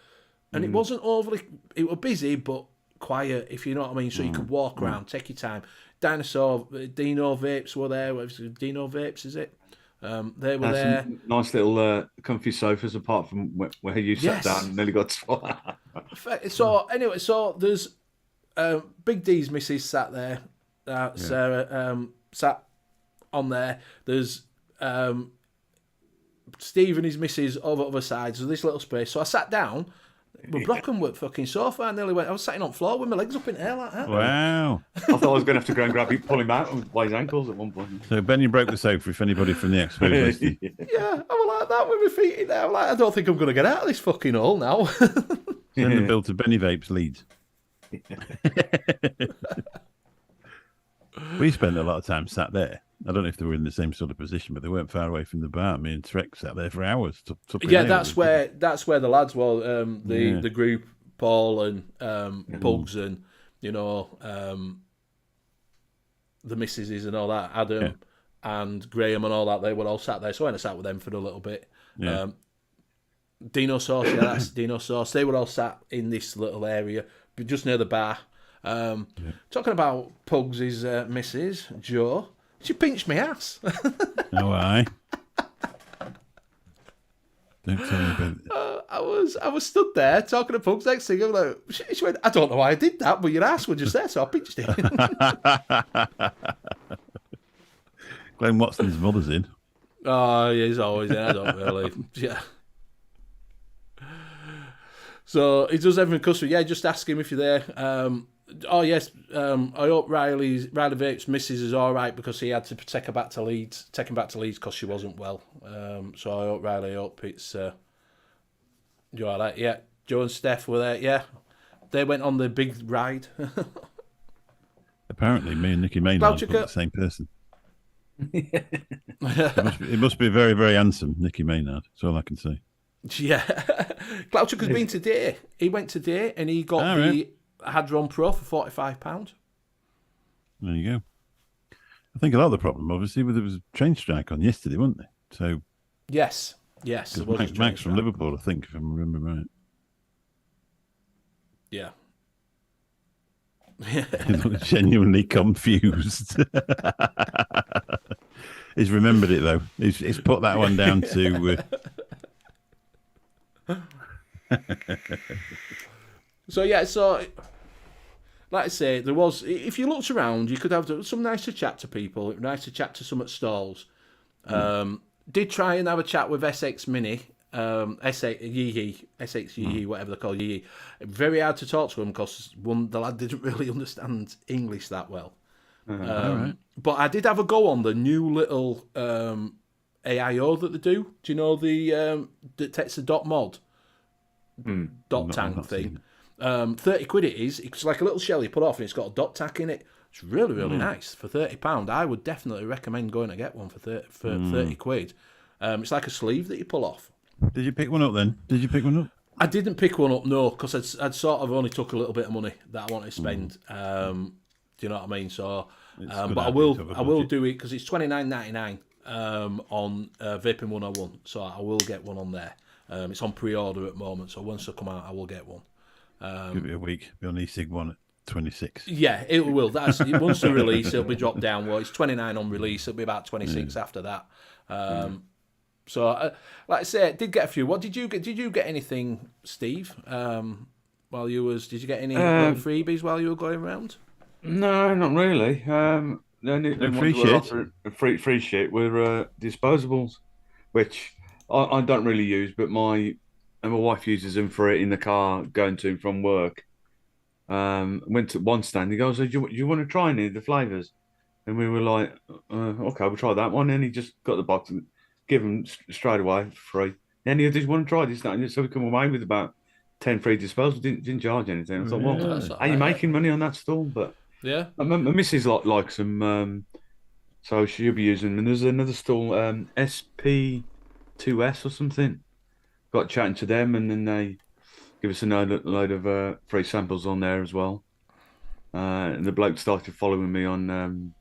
And it wasn't overly. It was busy, but quiet, if you know what I mean. So you could walk around, take your time. N.U.V.S were there. N.U.V.S, is it? They were there. Nice little comfy sofas apart from where you sat down and nearly got swallowed. So anyway, so there's Big D's missus sat there. Sarah sat on there. There's Steve and his missus over other side. So this little space. So I sat down. But Brocken were fucking sofa. I nearly went. I was sitting on the floor with my legs up in the air like that. Wow. I thought I was going to have to go and grab him, pull him out by his ankles at one point. So Ben, you broke the sofa if anybody from the expo is listening. Yeah, I was like that with my feet in there. I'm like, I don't think I'm going to get out of this fucking hole now. Send the bill to Benny Vapes Leeds. We spent a lot of time sat there. I don't know if they were in the same sort of position, but they weren't far away from the bar. Me and Trek sat there for hours. That's where the lads were. The group, Paul and Pugs and the missuses and all that, Adam and Graham and all that. They were all sat there. So I went and sat with them for a little bit. Yeah. Dino Sauce, that's Dino Sauce. They were all sat in this little area, just near the bar. Talking about Pugs' missus, Joe. She pinched my ass. Oh, aye. Don't tell me about it. I was stood there talking to Pugs. Next thing, I'm like, she went, I don't know why I did that, but your ass was just there, so I pitched it. Glenn Watson's mother's in. Oh, yeah, he's always in. I don't really. Yeah. So he does everything custom. Yeah, just ask him if you're there. Oh yes, I hope Riley Vape's missus is all right because he had to take her back to Leeds because she wasn't well. So I hope Riley, it's you all right? Yeah, Joe and Steph were there. Yeah, they went on the big ride. Apparently, me and Nicky Maynard are the same person. It must be very, very handsome, Nicky Maynard. That's all I can say. Yeah, Glauchuk has been today. He went today and he got the Hadron Pro for £45. There you go. I think a lot of the problem, obviously, there was a train strike on yesterday, wasn't there? So yes, there was Max from Liverpool, I think, if I remember right. Yeah. He looked genuinely confused. He's remembered it though. He's put that one down to. So like I say, there was. If you looked around, you could have some nice to chat to people, nice to chat to some at stalls. Did try and have a chat with SX Mini, SX Yee, whatever they call Yee. Very hard to talk to him because the lad didn't really understand English that well. Right. But I did have a go on the new little AIO that they do. Do you know the that takes the dot mod? Dot tank thing. 30 quid it is. It's like a little shell you put off and it's got a dot tack in it. It's really, really nice. For £30, I would definitely recommend going to get one for 30 quid. It's like a sleeve that you pull off. Did you pick one up then? I didn't pick one up, no, because I'd sort of only took a little bit of money that I wanted to spend. Do you know what I mean? So, but I will do it because it's $29.99 on Vaping 101. So I will get one on there. It's on pre-order at the moment, so once they come out, I will get one. Give it a week. Be on e-cig one at 26. Yeah, it will. Once they release, it'll be dropped down. Well, it's 29 on release. It'll be about 26 after that. So, like I say, did get a few. What did you get? Did you get anything, Steve? Did you get any little freebies while you were going around? No, not really. The only free shit. Free shit were disposables, which I don't really use, but my wife uses them for it in the car going to and from work. Went to one stand. He goes, "Do you want to try any of the flavors?" And we were like, "Okay, we'll try that one." And he just got the box and give them straight away for free. Any of these want to try this, that, and so we come away with about 10 free disposables. Didn't charge anything. I thought, well, are you making money on that stall? But yeah, my missus likes them, so she'll be using them. And there's another stall, SP2S or something. Got chatting to them, and then they give us a load of free samples on there as well. And the bloke started following me on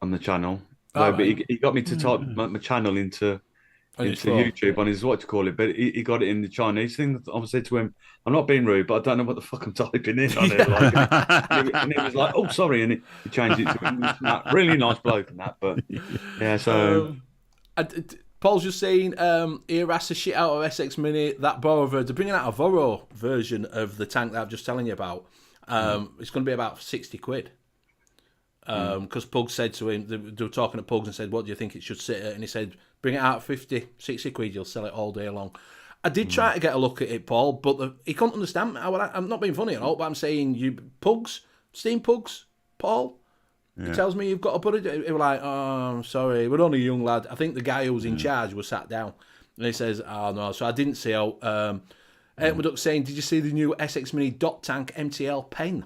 the channel. But he got me to type my channel into YouTube on his what to call it, but he got it in the Chinese thing. I said to him, "I'm not being rude, but I don't know what the fuck I'm typing in on it." And he was like, "Oh, sorry," and he changed it to English. Really nice bloke and that, but yeah. So Paul's just saying, he harassed the shit out of SX Mini. That Boro, they're bringing out a Voro version of the tank that I'm just telling you about. It's going to be about 60 quid. Because Pugs said to him, they were talking to Pugs and said, "What do you think it should sit at?" And he said, "Bring it out at 50, 60 quid, you'll sell it all day long." I did try to get a look at it, Paul, but he couldn't understand. I'm not being funny at all, but I'm saying, you Pugs, Steam Pugs, Paul, he tells me you've got to put it. He was like, "Oh, I'm sorry, we're only a young lad." I think the guy who was in charge was sat down. And he says, "Oh, no." So I didn't see how... Edward saying, "Did you see the new SX Mini Dot Tank MTL pen?"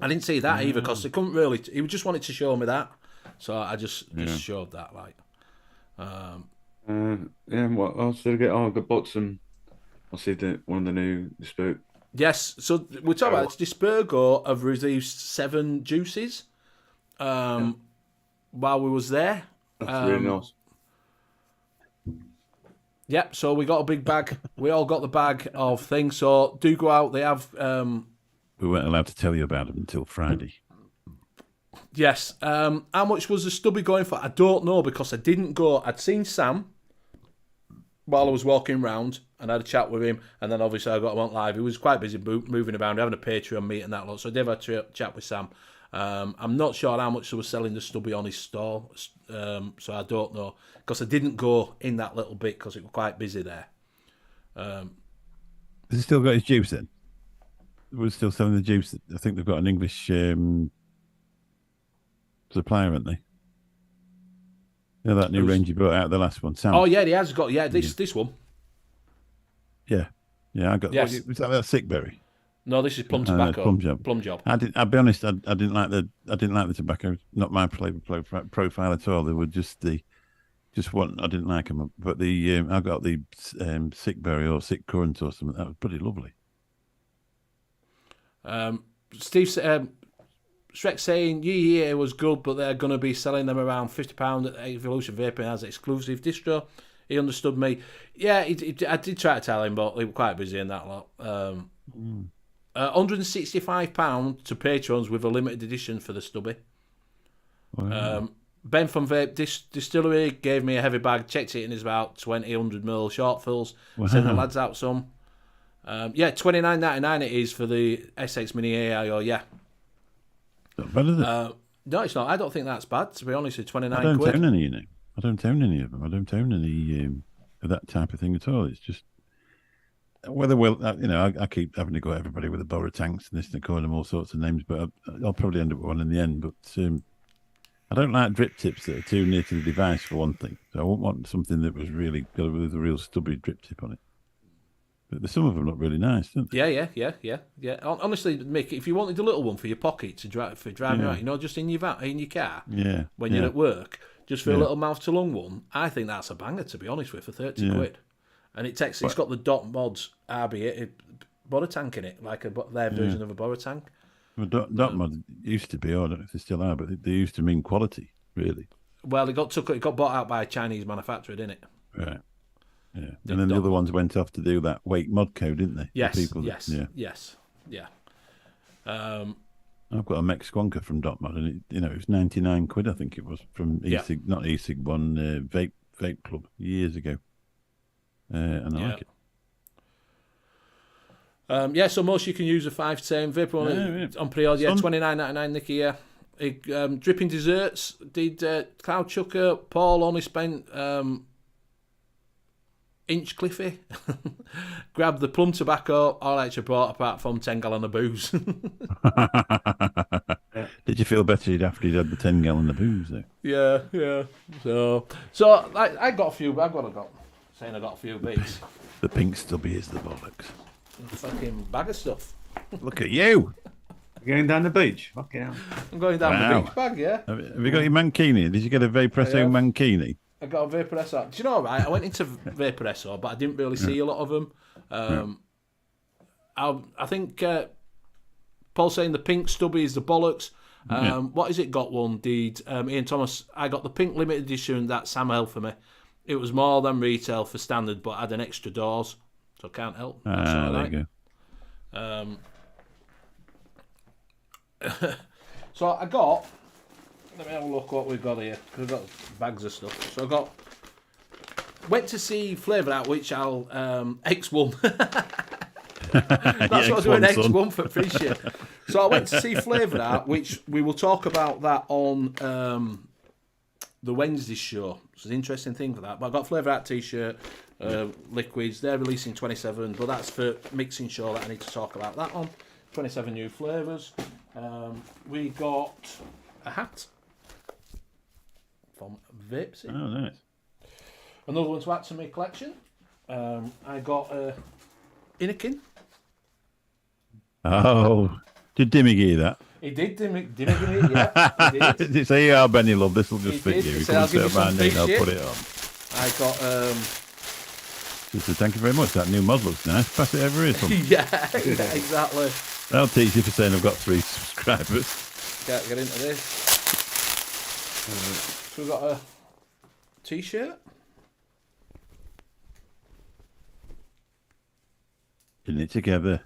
I didn't see that either because they couldn't really. He just wanted to show me that, so I just showed that. Like, what else did I get? Oh, I got bought some. I see one of the new Bespoke. Yes, so we're talking about Disposables have released 7 juices while we was there. That's really nice. Yep, so we got a big bag. We all got the bag of things. So do go out. They have. We weren't allowed to tell you about them until Friday. Yes. How much was the stubby going for? I don't know because I didn't go. I'd seen Sam. while I was walking round, and I had a chat with him, and then obviously I got him on live. He was quite busy moving around, having a Patreon meet and that lot, so I did have a chat with Sam. I'm not sure how much they were selling the stubby on his stall, so I don't know, because I didn't go in that little bit because it was quite busy there. Has he still got his juice then? We're still selling the juice. I think they've got an English supplier, haven't they? Yeah, that new range you brought out, the last one. Sam. Oh yeah, he has got this one. Yeah, I got. Yes. Was that sick berry? No, this is plum tobacco. Plum job. I'll be honest. I didn't like the tobacco. Not my flavor profile at all. They were just one. I didn't like them. But I got the sick berry or sick currant or something. That was pretty lovely. Steve, Shrek saying it was good, but they're going to be selling them around £50 at Evolution Vaping as exclusive distro. He understood me. Yeah, I did try to tell him, but he was quite busy in that lot. £165 to patrons with a limited edition for the stubby. Wow. Ben from Vape Distillery gave me a heavy bag, checked it in, it's about 100ml short fills. Wow. Sent the lads out some. $29.99 it is for the SX Mini AIO, yeah. Not bad, is it? No, it's not. I don't think that's bad, to be honest, with 29 I don't quid. own any, I don't own any of them. I don't own any of that type of thing at all. It's just whether I keep having to go at everybody with the borrow tanks and this and calling them all sorts of names, but I'll probably end up with one in the end. But I don't like drip tips that are too near to the device, for one thing. So I wouldn't want something that was really got with a real stubby drip tip on it. But some of them look really nice, don't they? Yeah. Honestly, Mick, if you wanted a little one for your pocket to for driving around, just in your car, when you're at work, just for a little mouth to lung one, I think that's a banger, to be honest with, for 30 quid. And it's got the Dot Mods RB borrow tank in it, like their version of a borrow tank. Well, Dot Mod used to be, I don't know if they still are, but they used to mean quality, really. Well, it got bought out by a Chinese manufacturer, didn't it? Right. Yeah. And then the other ones went off to do that Wake mod code, didn't they? Yes. Yeah. I've got a Mech Squonker from Dot Mod, and it was 99 quid, I think it was, from e-cig, not e-cig one, Vape Club years ago. And I like it. So most you can use a 510 Vape on pre-order. Yeah, $29.99, Nicky. Yeah, Dripping Desserts did Cloud Chucker. Paul only spent Inch Cliffy. Grabbed the plum tobacco. All extra bought apart from 10 gallon of booze. Did you feel better after you'd had the 10 gallon of booze though? Yeah. So I got a few. I got a few bits. The pink stubby is the bollocks. Fucking bag of stuff. Look at you. Going down the beach. Fucking hell. I'm going down the beach bag, yeah. Have you got your mankini? Did you get a Vaporesso mankini? I got a Vaporesso. Do you know, right? I went into Vaporesso, but I didn't really see a lot of them. I think Paul's saying the pink stubby is the bollocks. What has it got one? Did Ian Thomas? I got the pink limited edition that Sam held for me. It was more than retail for standard, but had an extra doors, so I can't help. There you go. So I got. Let me have a look what we've got here. We've got bags of stuff. So went to see Flavour Out, which I'll X1. That's what I'm doing, X1 for free shit. So I went to see Flavour Out, which we will talk about that on the Wednesday show. It's an interesting thing for that. But I got Flavour Out t-shirt, liquids. They're releasing 27, but that's for mixing show that I need to talk about that on. 27 new flavours. We got a hat from VAPES. Oh, nice. Another one to add to my collection. I got a Innikin. Oh, did Dimmy give you that? He did, Dimmy, yeah. He did. Did he say, "Yeah, Benny, love, this will just fit did. you"? He You said, come "I'll and give you sit behind some me and I'll big put shit." it on. I got He said, "Thank you very much. That new mod looks nice. Pass it over here, Tom." yeah, exactly. I'll teach you for saying I've got 3 subscribers. Can't get into this. So we've got a t-shirt. Getting it together.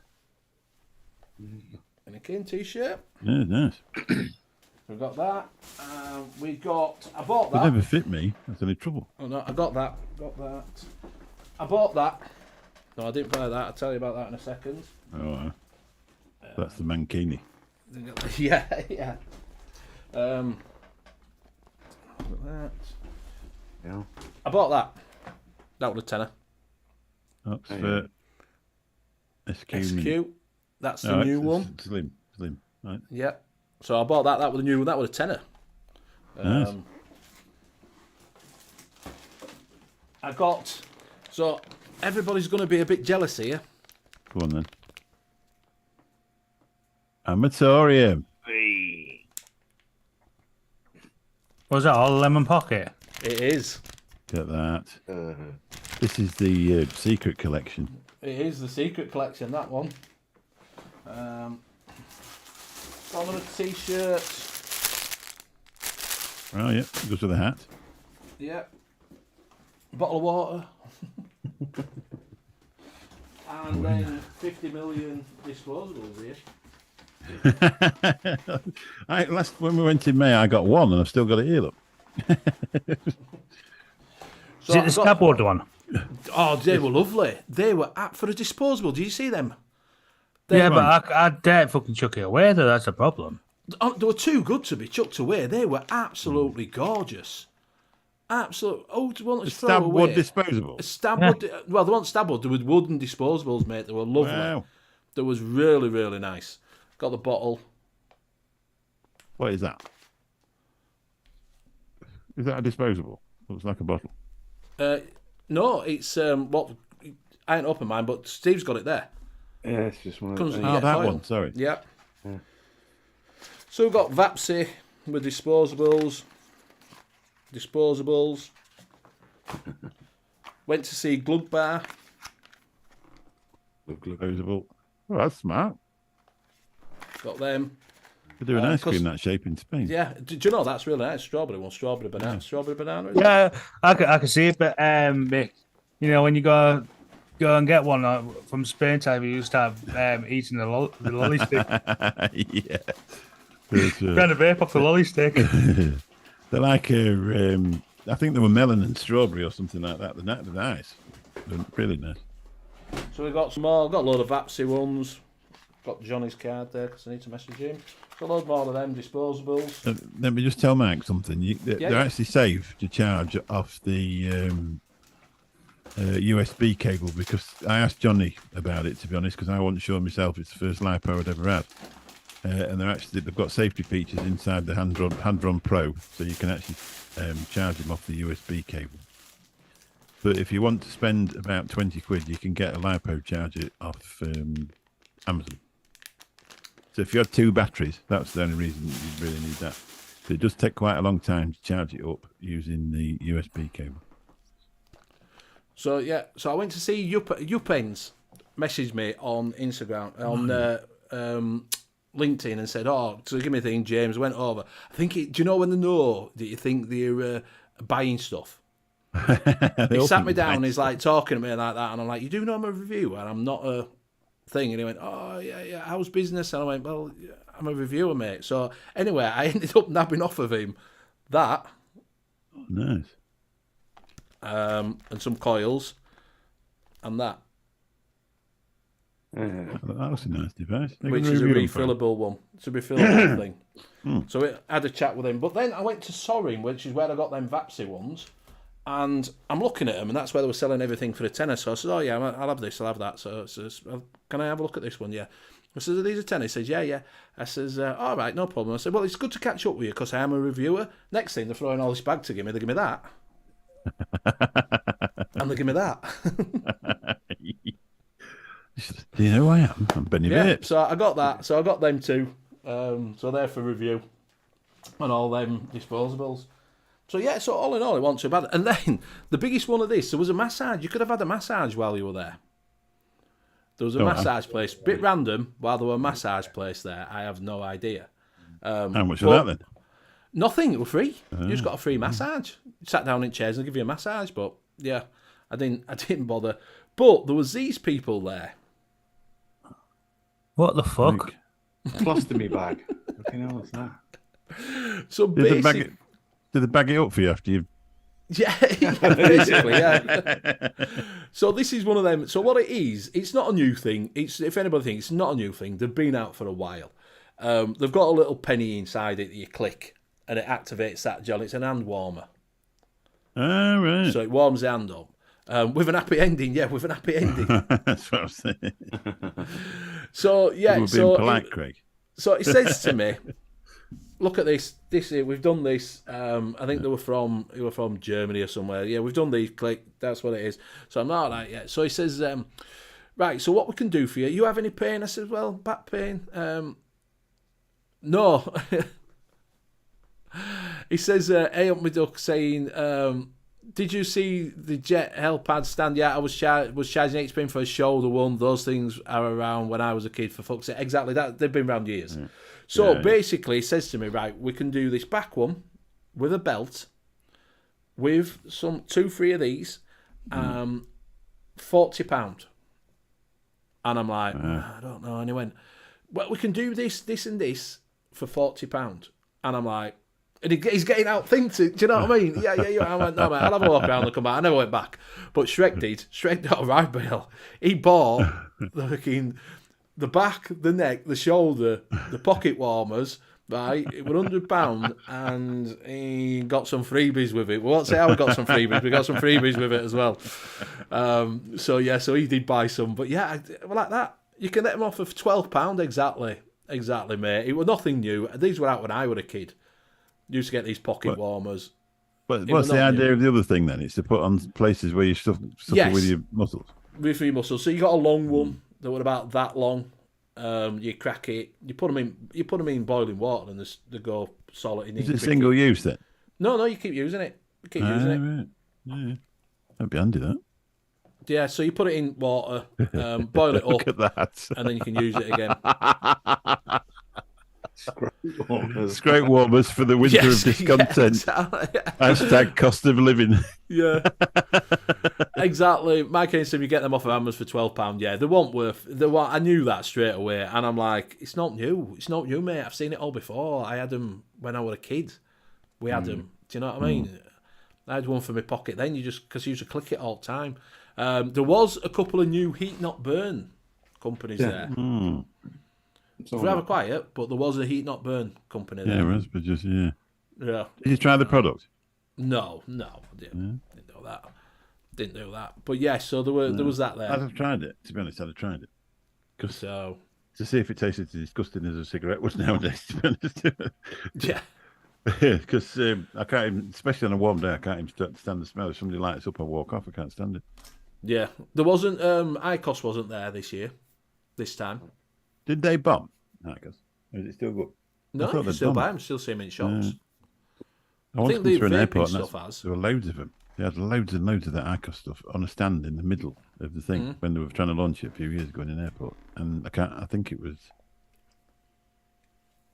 Innikin t-shirt. Yeah, nice. We've got that. I bought It that. never fit me. That's any trouble. Oh no, I got that. I bought that. No, I didn't buy that. I'll tell you about that in a second. Oh, that's the mankini. Yeah, yeah. Look at that. Yeah. I bought that. That was a tenner. That's Oh, yeah. SQ. Mini. SQ. That's the Oh, new it's one. Slim. Right. Yeah. So I bought that. That was the new one. That was a tenner. Nice. I got. So everybody's going to be a bit jealous here. Go on then. Amatorium. Was that all lemon pocket? It is. Get that. This is the secret collection. It is the secret collection. That one. Got another t-shirt. Oh yeah, goes with the hat. Yeah. Bottle of water. And then 50 million disposables here. When we went in May, I got one, and I've still got it here. Look. So Is it I the got- scabboard one? Oh, they were lovely. They were apt for a disposable. Did you see them? They Yeah, were, but I dare fucking chuck it away, though. That's the problem. they were too good to be chucked away. They were absolutely gorgeous. Absolute. Oh, do you want to throw Stab away? wood disposable. Stabwood. Well, they weren't stabwood. They were wooden disposables, mate. They were lovely. Wow. That was really, really nice. Got the bottle. What is that? Is that a disposable? Looks like a bottle. No, it's what I ain't opened mine, but Steve's got it there. Yeah, it's just one of Comes those. with- Oh, Yeah, that foil. one. Sorry. Yeah. So we've got VAPES with disposables. Went to see Glug Bar. Disposable. Oh, that's smart. Got them. They do an ice 'cause- cream that shape in Spain. Yeah. Do you know that's really nice? Strawberry one. Strawberry banana. Strawberry banana. Is it? Yeah, I can see it, but Mick, you know, when you go and get one from Spain time, you start eating the lolly stick. Yeah. There's, Trying to vape off the lolly stick. they're like I think they were melon and strawberry or something like that. They're nice. They're really nice. So we got some more. Got a load of VAPES ones. Got Johnny's card there because I need to message him. Got a load more of them disposables. Let me just tell Mark something. They're Yeah. actually safe to charge off the USB cable, because I asked Johnny about it, to be honest, because I wasn't sure myself. It's the first LiPo I'd ever had. And they've got safety features inside the Hand-Run Pro, so you can actually charge them off the USB cable. But if you want to spend about 20 quid, you can get a LiPo charger off Amazon. So if you had two batteries, that's the only reason you really need that. But it does take quite a long time to charge it up using the USB cable. So yeah. So I went to see Upens messaged me on Instagram on LinkedIn and said, "Oh, so give me a thing." James went over. I think. Do you know when they know that you think they're buying stuff? He sat me down. He's like talking to me like that, and I'm like, "You do know I'm a reviewer, and I'm not a thing." And he went, "Oh yeah. How's business?" And I went, "Well, I'm a reviewer, mate." So anyway, I ended up nabbing off of him that Nice. and some coils and that, That was a nice device. They which can is a review them for you. refillable one. It's a refillable thing. So I had a chat with him. But then I went to Sorin, which is where I got them VAPES ones. And I'm looking at them, and that's where they were selling everything for a tenner. So I said, "Oh yeah, I'll have this, I'll have that." So I says, "Can I have a look at this one?" Yeah. I said, "Are these a tenner?" He says, "Yeah." I says, "All right, no problem." I said, "Well, it's good to catch up with you because I am a reviewer." Next thing, they're throwing all this bag to give me. They give me that, and they give me that. Do you know who I am? I'm Benny Yeah. Vapes. So I got that. So I got them too. So they're for review, and all them disposables. So yeah, so all in all, it wasn't too bad. And then the biggest one of this, there was a massage. You could have had a massage while you were there. There was a massage place, bit random. While there were a massage place there, I have no idea. How much for that then? Nothing. It was free. You just got a free massage. You sat down in chairs and they give you a massage. But yeah, I didn't bother. But there was these people there. What the fuck? Colostomy bag. Fucking hell, what's that? So Did they, basically, bag it up for you after you've Yeah, basically, yeah. So this is one of them. So what it is, it's not a new thing. It's, if anybody thinks it's not a new thing, they've been out for a while. They've got a little penny inside it that you click, and it activates that gel. It's an hand warmer. Oh, right. So it warms the hand up. With an happy ending, yeah, with an happy ending. That's what I'm saying. So, yeah. You were being polite, Craig. So it says to me, look at this. This here, we've done this. I think they were from Germany or somewhere. Yeah, we've done these. Click. That's what it is. So I'm not like, yeah. So he says, right. So what we can do for you? You have any pain? I said, well, back pain. No. He says, hey up my duck, saying, did you see the Jet Hell Pad stand? Yeah, I was charging £8 for a shoulder one. Those things are around when I was a kid, for fuck's sake. Exactly that. They've been around years. Yeah. So basically, he says to me, right, we can do this back one with a belt, with some 2-3 of these, £40. And I'm like, I don't know. And he went, well, we can do this, this, and this for £40. And I'm like, and he's getting out think to, do you know what I mean? Yeah. I went, no, mate, I'll have a walk around and come back. I never went back. But Shrek did. Shrek got a ride bill. He bought the back, the neck, the shoulder, the pocket warmers, right? It was £100, and he got some freebies with it. We won't say how we got some freebies. We got some freebies with it as well. So he did buy some. But yeah, like that. You can let them off for £12 exactly, mate. It was nothing new. These were out when I was a kid. Used to get these pocket warmers. But what's the idea of the other thing then? It's to put on places where you suffer with your muscles. With your muscles. So you got a long one that was about that long. You crack it. You put them in boiling water, and they go solid. Is it single use then? No. You keep using it. Right. Yeah. That'd be handy, that. Yeah. So you put it in water, boil it up. Look at that. And then you can use it again. Scrape warmers for the winter of discontent. Hashtag cost of living. Yeah. Exactly. My case, if you get them off of Amazon for £12, yeah, they weren't worth. I knew that straight away, and I'm like, it's not new. It's not new, mate. I've seen it all before. I had them when I was a kid. We had them. Do you know what I mean? I had one for my pocket then. Because you used to click it all the time. There was a couple of new heat not burn companies there. It's rather quiet, but there was a heat not burn company there. Yeah, it was, but just Yeah. Did you try the product? No, I didn't do that. But yeah, so there was that there. I'd have tried it. To be honest, I'd have tried it. To see if it tasted as disgusting as a cigarette would nowadays. To be honest. Yeah. Because I can't even, especially on a warm day, I can't even stand the smell. If somebody lights up, I walk off. I can't stand it. Yeah, there wasn't. IQOS wasn't there this time. Did they bomb? IQOS? Or is it still good? No, you can still buy them. Still see them in shops. I think the an airport stuff has. There were loads of them. They had loads and loads of that IQOS stuff on a stand in the middle of the thing when they were trying to launch it a few years ago in an airport. And I think it was,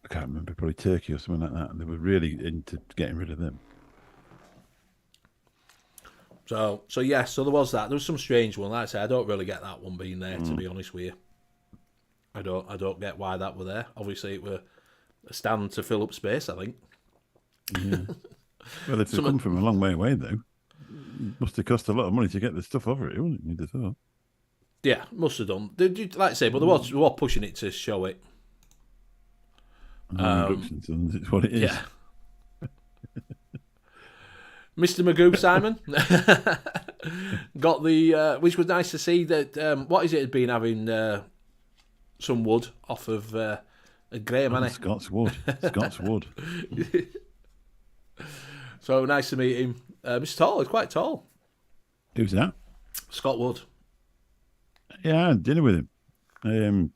I can't remember, probably Turkey or something like that. And they were really into getting rid of them. So there was that. There was some strange one. Like I say, I don't really get that one being there, to be honest with you. I don't get why that were there. Obviously, it were a stand to fill up space, I think. Yeah. Well, if they come from a long way away, though, it must have cost a lot of money to get the stuff over it, wouldn't it? You'd have thought. Yeah, must have done. Like I say, but they were pushing it to show it. It's what it is. Yeah. Mr. Magoo Simon got the, which was nice to see that. What is it? Had been having some wood off of Graham, hasn't it? Scots wood. So nice to meet him. Mr. Tall, he's quite tall. Who's that? Scott Wood. Yeah, I had dinner with him.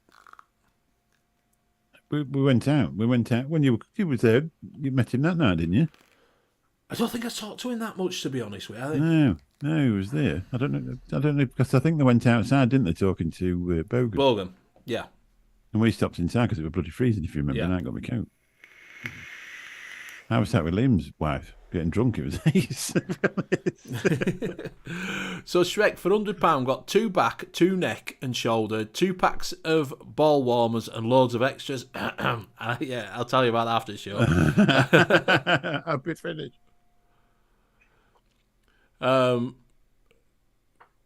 We went out. When you were there. You met him that night, didn't you? I don't think I talked to him that much, to be honest with you. No, he was there. I don't know because I think they went outside, didn't they, talking to Bogan? Yeah. And we stopped inside because it was bloody freezing, if you remember, and I got my coat. I was sat with Liam's wife, getting drunk. It was ace. So Shrek, for £100, got 2 back, 2 neck and shoulder, 2 packs of ball warmers and loads of extras. Yeah, I'll tell you about that after the show. I'll be finished.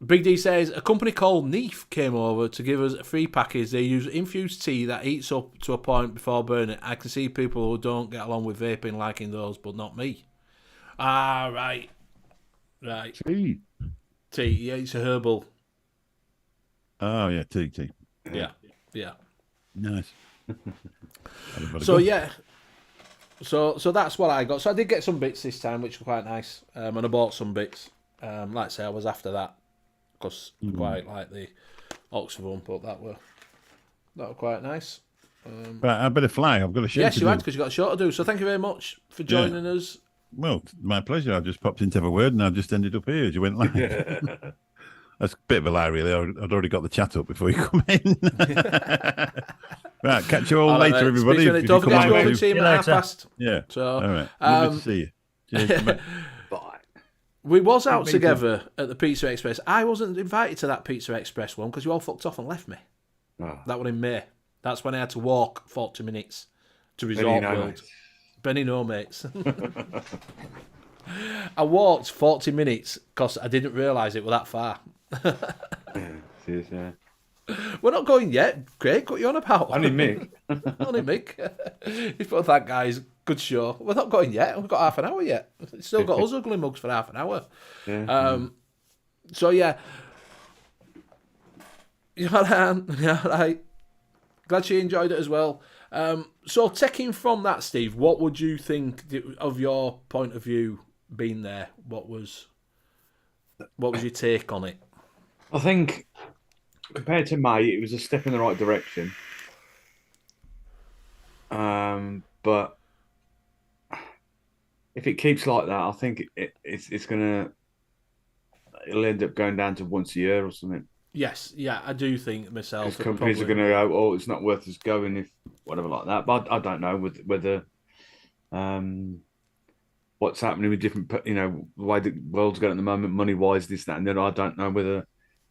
Big D says a company called N.U.V.S came over to give us a free package. They use infused tea that heats up to a point before burning. I can see people who don't get along with vaping liking those, but not me. Ah, right. Tea. Tea, yeah, it's a herbal. Oh yeah, tea. Yeah. Nice. So yeah. So that's what I got. So I did get some bits this time, which were quite nice. And I bought some bits. Like I say, I was after that because I quite like the Oxford one, but that were quite nice. Right, I better fly. I've got a show. Yes, to you do. had because you got a show to do. So thank you very much for joining us. Well, my pleasure. I just popped in to have a word, and I just ended up here as you went live. That's a bit of a lie, really. I'd already got the chat up before you come in. Right, catch you all right, later, mate. everybody. Don't forget to go and see him at 1:30. Yeah. So, all right. Lovely to see you. Cheers. Bye. We was out together at the Pizza Express. I wasn't invited to that Pizza Express one because you all fucked off and left me. Oh. That one in May. That's when I had to walk 40 minutes to Resort World. Benny no mates. I walked 40 minutes because I didn't realise it was that far. Yeah. We're not going yet. Craig, what are you on about? Only Mick. Only Mick. He's put that, guys. Good show. We're not going yet. We've got half an hour yet. It's still got us ugly mugs for half an hour. Yeah. So, yeah. Yeah, right. Glad she enjoyed it as well. So, taking from that, Steve, what would you think of your point of view being there? What was your take on it? I think compared to May, it was a step in the right direction. But if it keeps like that, I think it'll end up going down to once a year or something. Yes, yeah, I do think myself. Because companies are going to go, oh, it's not worth us going if whatever like that. But I don't know whether what's happening with different, the way the world's going at the moment, money wise, this, that, and the other. I don't know whether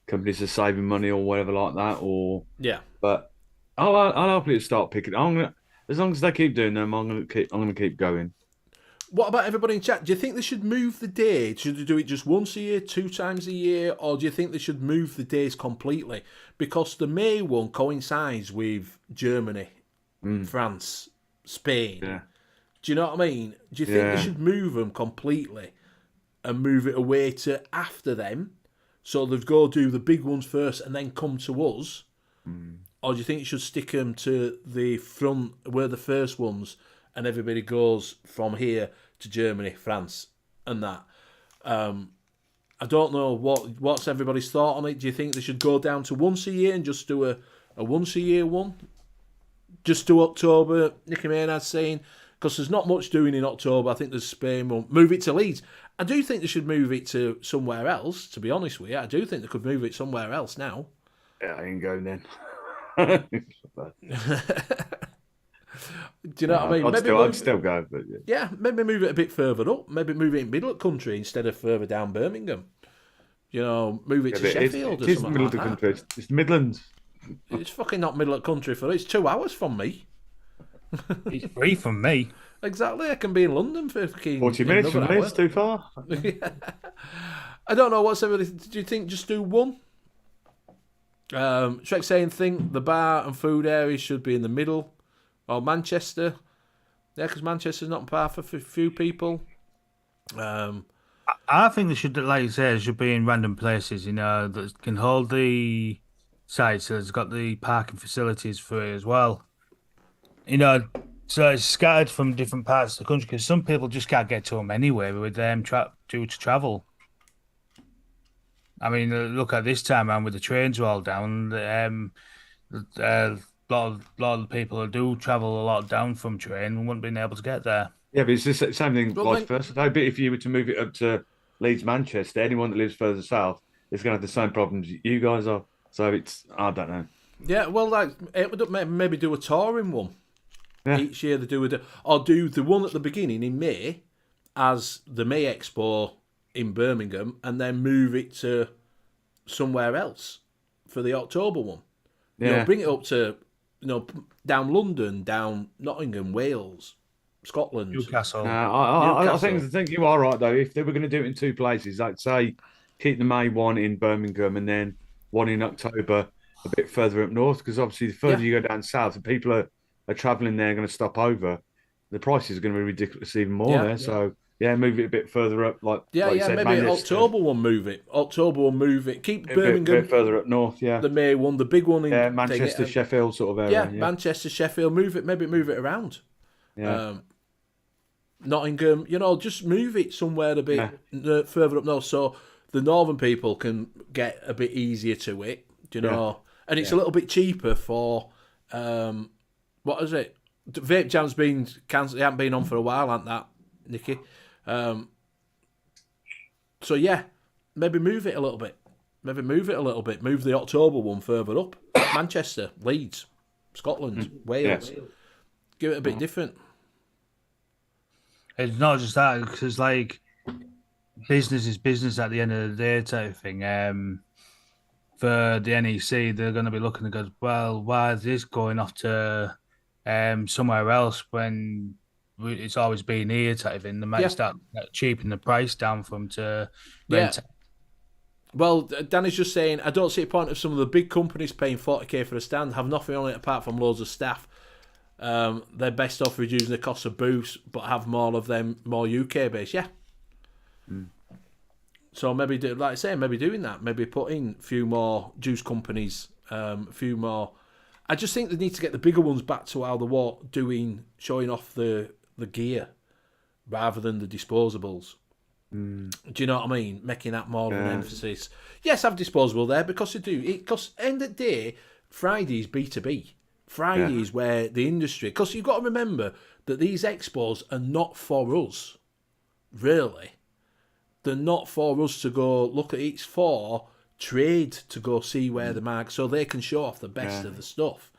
companies are saving money or whatever like that, or yeah. But I'll hopefully start picking. As long as they keep doing them, I'm gonna keep going. What about everybody in chat? Do you think they should move the day? Should they do it just once a year, 2 times a year, or do you think they should move the days completely? Because the May one coincides with Germany, France, Spain. Yeah. Do you know what I mean? Do you think they should move them completely and move it away to after them? So they've got to do the big ones first and then come to us? Or do you think you should stick them to the front where the first ones and everybody goes from here to Germany, France, and that? I don't know what's everybody's thought on it. Do you think they should go down to once a year and just do a once a year one? Just do October, Nicky Maynard's saying, because there's not much doing in October. I think there's Spain. Will move it to Leeds. I do think they should move it to somewhere else, to be honest with you. I do think they could move it somewhere else now. Yeah, I ain't going then. Do you know what I mean? I'd still go, but yeah, maybe move it a bit further up. Maybe move it in middle of country instead of further down Birmingham. Move it to Sheffield or something like that. Country. It's the Midlands. It's fucking not middle of country for it. It's 2 hours from me. It's free from me. Exactly. I can be in London for fucking 40 minutes from me. It's too far. I don't know. What's everybody? Do you think just do one? Shrek saying think the bar and food areas should be in the middle. Or Manchester. Yeah, because Manchester's not far for few people. I think they should, like you say, should be in random places, that can hold the sites. So it's got the parking facilities for it as well. So it's scattered from different parts of the country because some people just can't get to them anyway with them due to travel. I mean, look at this time around with the trains all down. A lot of the people who do travel a lot down from train wouldn't be able to get there. Yeah, but it's the same thing vice versa. I bet if you were to move it up to Leeds, Manchester, anyone that lives further south is going to have the same problems you guys are. So I don't know. Yeah, well, it would maybe do a touring one. Yeah. Each year they do or do the one at the beginning in May as the May Expo in Birmingham and then move it to somewhere else for the October one. Yeah. Bring it up to, down London, down Nottingham, Wales, Scotland. Newcastle. I think you are right though. If they were going to do it in two places, like say keep the May one in Birmingham and then one in October a bit further up north, because obviously the further you go down south, the people are travelling there, going to stop over. The prices are going to be ridiculous even more there. So move it a bit further up. Like you said, maybe Manchester. October will move it. Keep Birmingham a bit further up north. Yeah, the May one, the big one in Manchester, Sheffield sort of area. Yeah, Manchester, Sheffield. Move it around. Yeah. Nottingham, just move it somewhere a bit further up north, so the northern people can get a bit easier to it. Do you know? And it's a little bit cheaper for what is it? Vape Jam's been cancelled. They haven't been on for a while, aren't that, Nicky? So yeah, maybe move it a little bit. Move the October one further up. Manchester, Leeds, Scotland, Wales. Give it a bit different. It's not just that, because like business is business at the end of the day type of thing. For the NEC, they're going to be looking and go, well, why is this going off to somewhere else when it's always been here type of thing? They might start cheaping the price down for them to rent. Well, Danny's just saying, I don't see a point of some of the big companies paying 40k for a stand, have nothing on it apart from loads of staff. They're best off reducing the cost of booths, but have more of them more UK based. Yeah. So maybe doing that. Maybe putting a few more juice companies, a few more. I just think they need to get the bigger ones back to how they were showing off the gear rather than the disposables. Do you know what I mean? Making that more of an emphasis. Yes, have disposable there because they do. Because end of the day, Friday's B2B. Fridays where the industry, because you've got to remember that these expos are not for us, really. They're not for us to go look at. It's for trade to go see where the market, so they can show off the best of the stuff.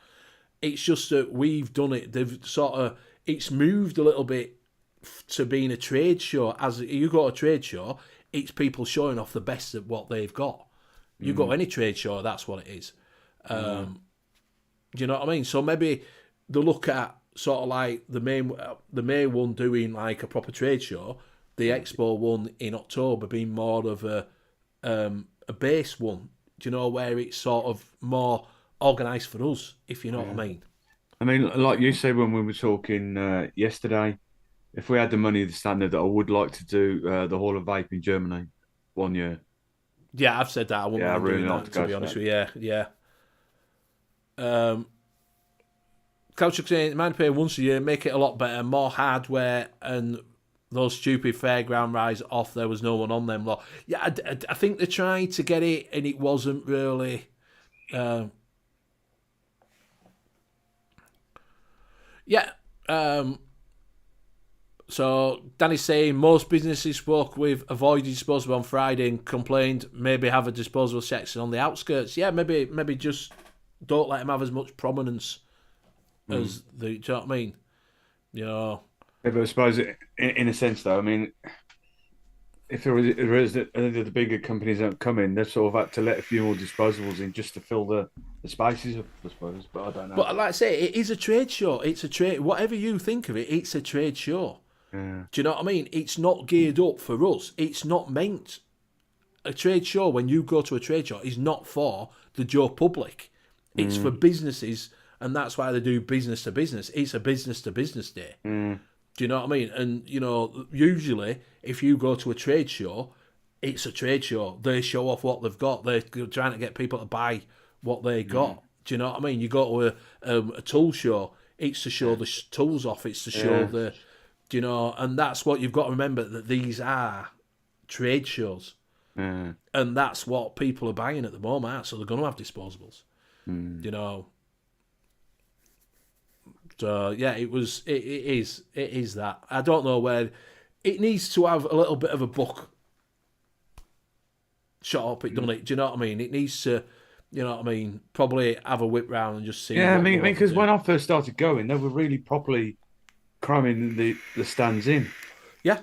It's just that we've done it. They've it's moved a little bit to being a trade show. As you go to a trade show, it's people showing off the best of what they've got. You go to any trade show, that's what it is. Do you know what I mean? So maybe they look at sort of like the May one doing like a proper trade show, the Expo one in October being more of a base one. Do you know, where it's sort of more organised for us, if you know what I mean? I mean, like you said when we were talking yesterday, if we had the money, the standard, that I would like to do the Hall of Vape in Germany 1 year. Yeah, I've said that. I wouldn't mind really doing like that, to to be honest with you. Yeah. Couchuk saying, mind paying once a year, make it a lot better, more hardware, and those stupid fairground rides off, there was no one on them lot. Yeah, I think they tried to get it, and it wasn't really. So Danny's saying most businesses spoke with avoided disposable on Friday and complained maybe have a disposable section on the outskirts. Yeah, maybe just don't let them have as much prominence as the. Do you know what I mean? You know. Yeah, but I suppose in a sense, though, I mean, if there is the bigger companies that come in, they've sort of had to let a few more disposables in just to fill the spaces up, I suppose. But I don't know. But like I say, it is a trade show. It's a trade. Whatever you think of it, it's a trade show. Yeah. Do you know what I mean? It's not geared up for us. It's not meant. A trade show, when you go to a trade show, is not for the Joe public. It's for businesses, and that's why they do business to business. It's a business to business day. Do you know what I mean? And, you know, usually if you go to a trade show, it's a trade show. They show off what they've got. They're trying to get people to buy what they got. Do you know what I mean? You go to a tool show, it's to show the tools off. It's to show the, do you know, and that's what you've got to remember, that these are trade shows. And that's what people are buying at the moment. So they're going to have disposables. You know. So yeah, it is that. I don't know where it needs to have a little bit of a book. Shut up, it done it. Do you know what I mean? It needs to, you know what I mean? Probably have a whip round and just see. Yeah, I mean, because when I first started going, they were really properly cramming the stands in. Yeah.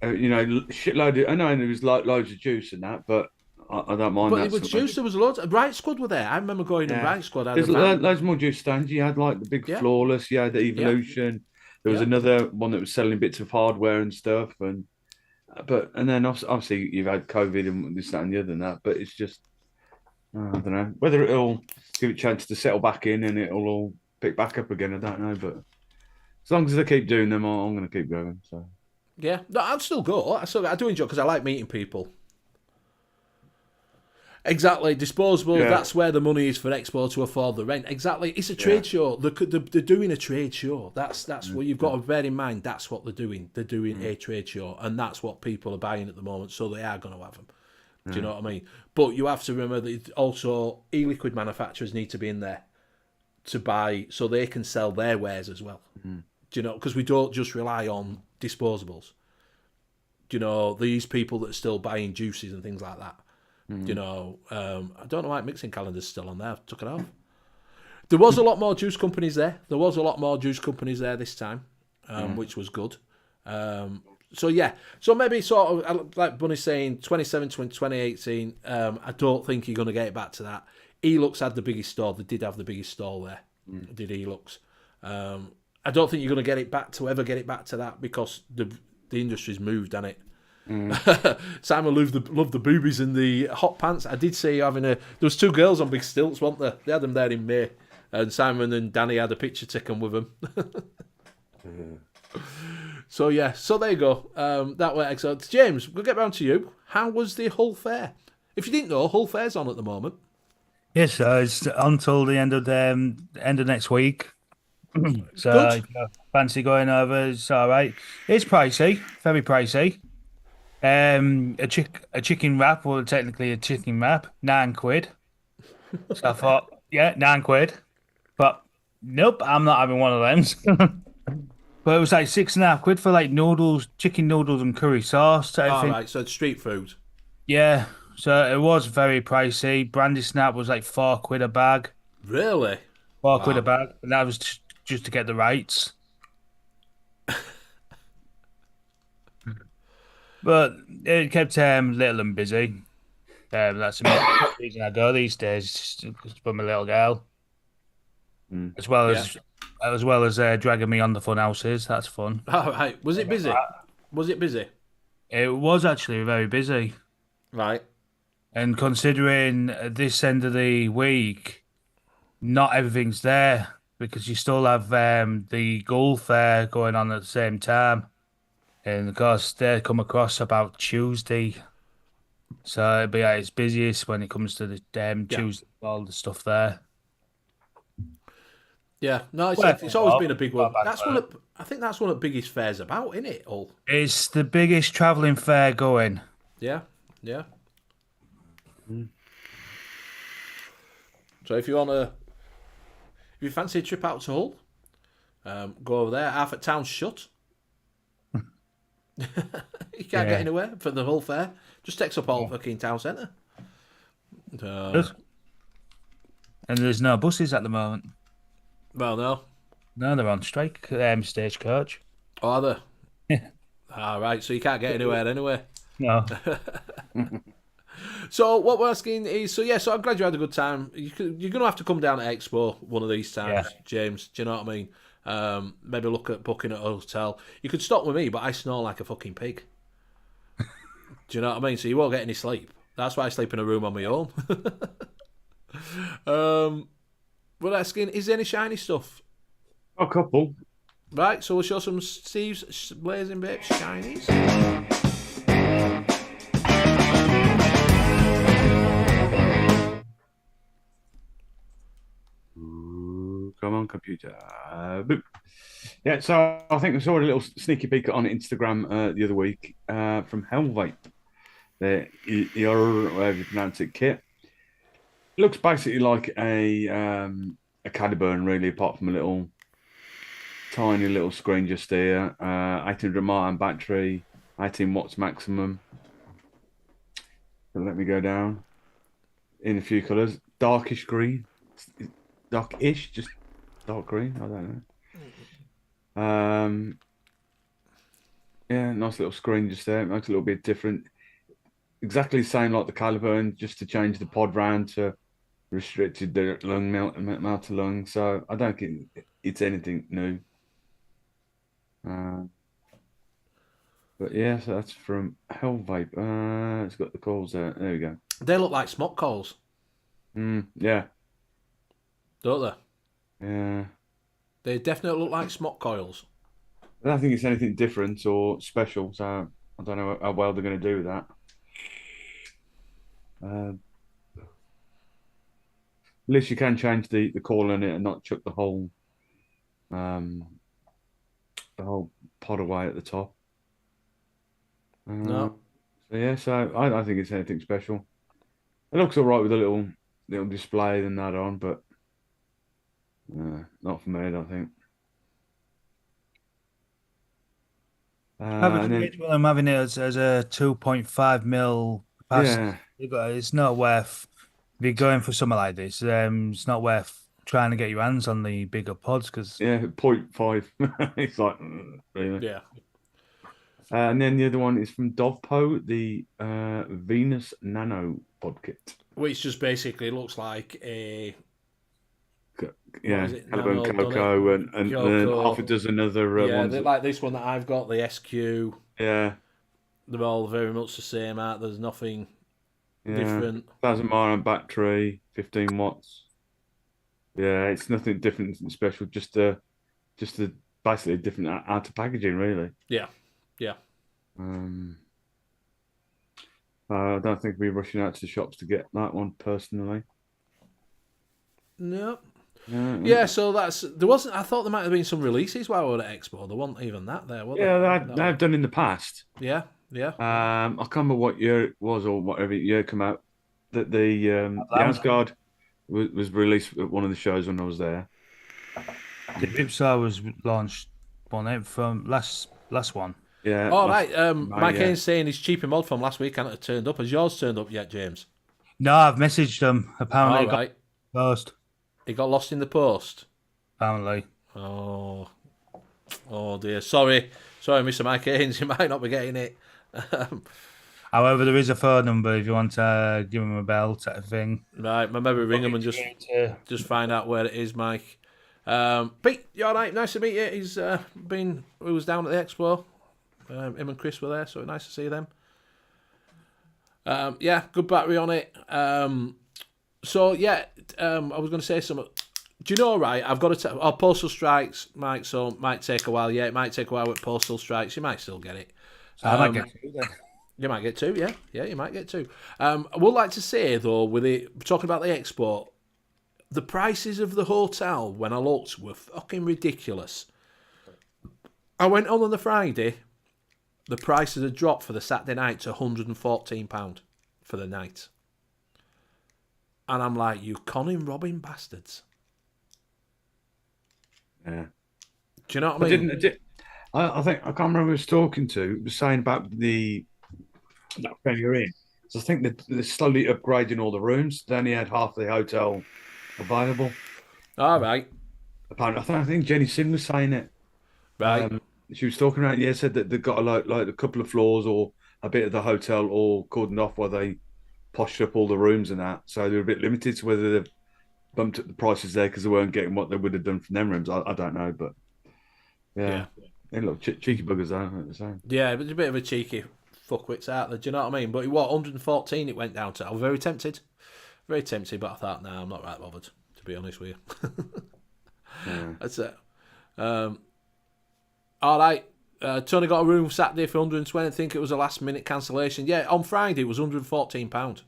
You know, shitload. I know there was loads of juice and that, but I don't mind. But that it was juice. There was loads. Right Squad were there. I remember going in Right Squad. There's loads more juice stands. You had like the big Flawless. You had the Evolution. There was another one that was selling bits of hardware and stuff, and then obviously you've had COVID and this, that, and the other and that. But it's just I don't know whether it'll give it a chance to settle back in and it'll all pick back up again. I don't know, but as long as they keep doing them, I'm going to keep going. So yeah, no, I'd still go. I do enjoy because I like meeting people. Exactly, disposable. Yeah. That's where the money is for Expo to afford the rent. Exactly, it's a trade show. They're doing a trade show. That's what you've got to bear in mind. That's what they're doing. They're doing a trade show, and that's what people are buying at the moment. So they are going to have them. Do you know what I mean? But you have to remember that also e-liquid manufacturers need to be in there to buy, so they can sell their wares as well. Do you know? Because we don't just rely on disposables. Do you know, these people that are still buying juices and things like that. You know, I don't know why mixing calendar's still on there. I took it off. There was a lot more juice companies there. There was a lot more juice companies there this time, which was good. So yeah, so maybe sort of like Bunny's saying, 2017, 2018. I don't think you're going to get it back to that. Elux had the biggest store. They did have the biggest store there. Did Elux? I don't think you're going to get it back to that because the industry's moved, hasn't it? Simon loved the boobies and the hot pants. I did see you there was two girls on big stilts, weren't there? They had them there in May, and Simon and Danny had a picture taken with them. So yeah, so there you go. That way, excellent. James, we'll get round to you. How was the Hull Fair? If you didn't know, Hull Fair's on at the moment. Yes, it's until the end of next week. So if you fancy going over, it's all right. It's pricey, very pricey. A chicken wrap, well, technically a chicken wrap, £9. So I thought, yeah, £9. But nope, I'm not having one of them. But it was like £6.50 for like noodles, chicken noodles and curry sauce. All right, so it's street food. Yeah, so it was very pricey. Brandy snap was like £4 a bag. Really? £4 a bag, and that was just to get the rights. But it kept little and busy. That's the reason I go these days, just for my little girl, as well as dragging me on the fun houses. That's fun. All right. Was it busy? Was it busy? It was actually very busy. Right. And considering this end of the week, not everything's there because you still have the Gold Fair going on at the same time. And of course, they come across about Tuesday. So it'll be at its busiest when it comes to the Tuesday, all the stuff there. Yeah, no, it's always been a big one. I think that's one of the biggest fairs about, isn't it? All. It's the biggest travelling fair going. Yeah. So if you fancy a trip out to Hull, go over there. Half at town's shut. You can't get anywhere for the Hull Fair. Just takes up all fucking town centre. And there's no buses at the moment. Well, no. No, they're on strike. Stagecoach. Oh, are they? Yeah. All right, so you can't get anywhere anyway. No. So what we're asking is, so I'm glad you had a good time. You're going to have to come down to Expo one of these times, James. Do you know what I mean? Maybe look at booking at a hotel. You could stop with me, but I snore like a fucking pig. Do you know what I mean? So you won't get any sleep. That's why I sleep in a room on my own. We're asking, is there any shiny stuff? A couple. Right, so we'll show some Steve's Blazing Vapes shinies. Come on, computer. Boop. Yeah, so I think I saw a little sneaky peek on Instagram the other week from Vape. The whatever you pronounce it, kit. It looks basically like a Caliburn, really, apart from a little tiny little screen just here. 800 mAh battery, 18 watts maximum. So let me go down in a few colours. Darkish green, darkish, just dark green. I don't know. Yeah, nice little screen just there. It makes it a little bit different. Exactly the same like the Caliburn, just to change the pod round to restricted the lung melt to lung. So I don't think it's anything new. But yeah, so that's from Hell Vape. It's got the calls there. There we go. They look like smoke coils, Yeah, don't they? yeah. They definitely look like smoke coils. I don't think it's anything different or special, so I don't know how well they're going to do with that. At least you can change the call in it and not chuck the whole pod away at the top. No. So yeah, so I don't think it's anything special. It looks all right with a little display and that on, but not for me, I don't think. I'm having it as a 2.5 mil capacity. Yeah, It's not worth, if you're going for something like this, it's not worth trying to get your hands on the bigger pods because 0.5. It's like, really. Yeah. And then the other one is from Dovpo, the Venus Nano Podkit. Which just basically looks like a... Yeah, is it? Caliban Nano, Cocoa and half a dozen other ones. like this one that I've got, the SQ. Yeah. They're all very much the same, aren't they? There's nothing different. 1,000 mAh battery, 15 watts. Yeah, it's nothing different and special. Just a basically a different outer packaging, really. Yeah. I don't think we're rushing out to the shops to get that one personally. No. Yeah. Yeah, so there wasn't. I thought there might have been some releases while we were at Expo. There wasn't even that there, was there? Yeah, they've done in the past. Yeah. I can't remember what year it was or whatever year come out that the Asgard was released at one of the shows when I was there. The Vipsar was launched from last one. Yeah. All right. Mike Haynes saying his cheapy mod from last week hasn't turned up. Has yours turned up yet, James? No, I've messaged them. Apparently, All right. Post. It got lost in the post. Apparently. Oh dear. Sorry, Mr. Mike Haynes. You might not be getting it. However, there is a phone number if you want to give him a bell type of thing. Right, maybe ring him and just find out where it is, Mike. Pete, you all right? Nice to meet you. He was down at the expo. Him and Chris were there, so nice to see them. Yeah, good battery on it. I was going to say something. Do you know, right, I've got to... Postal Strikes, Mike, so it might take a while. Yeah, it might take a while with Postal Strikes. You might still get it. So I might get two then. You might get two, yeah. Yeah, you might get two. I would like to say, though, talking about the expo, the prices of the hotel, when I looked, were fucking ridiculous. I went on the Friday, the prices had dropped for the Saturday night to £114 for the night. And I'm like, you conning robbing bastards. Yeah. Do you know what I mean? I think I can't remember who I was talking to. It was saying about that Premier Inn. So I think they're slowly upgrading all the rooms. They only had half the hotel available. All right. Apparently, I think Jenny Sim was saying it. Right. She was talking about it. Yeah, said that they've got like a couple of floors or a bit of the hotel all cordoned off where they poshed up all the rooms and that. So they're a bit limited to whether they've bumped up the prices there because they weren't getting what they would have done from them rooms. I don't know, but yeah. They look cheeky buggers, though. Yeah, but it's a bit of a cheeky fuckwits out there. Do you know what I mean? But 114 it went down to. I was very tempted, but I thought, I'm not right bothered, to be honest with you. That's it. All right. Tony got a room Saturday for 120. I think it was a last minute cancellation. Yeah, on Friday it was £114.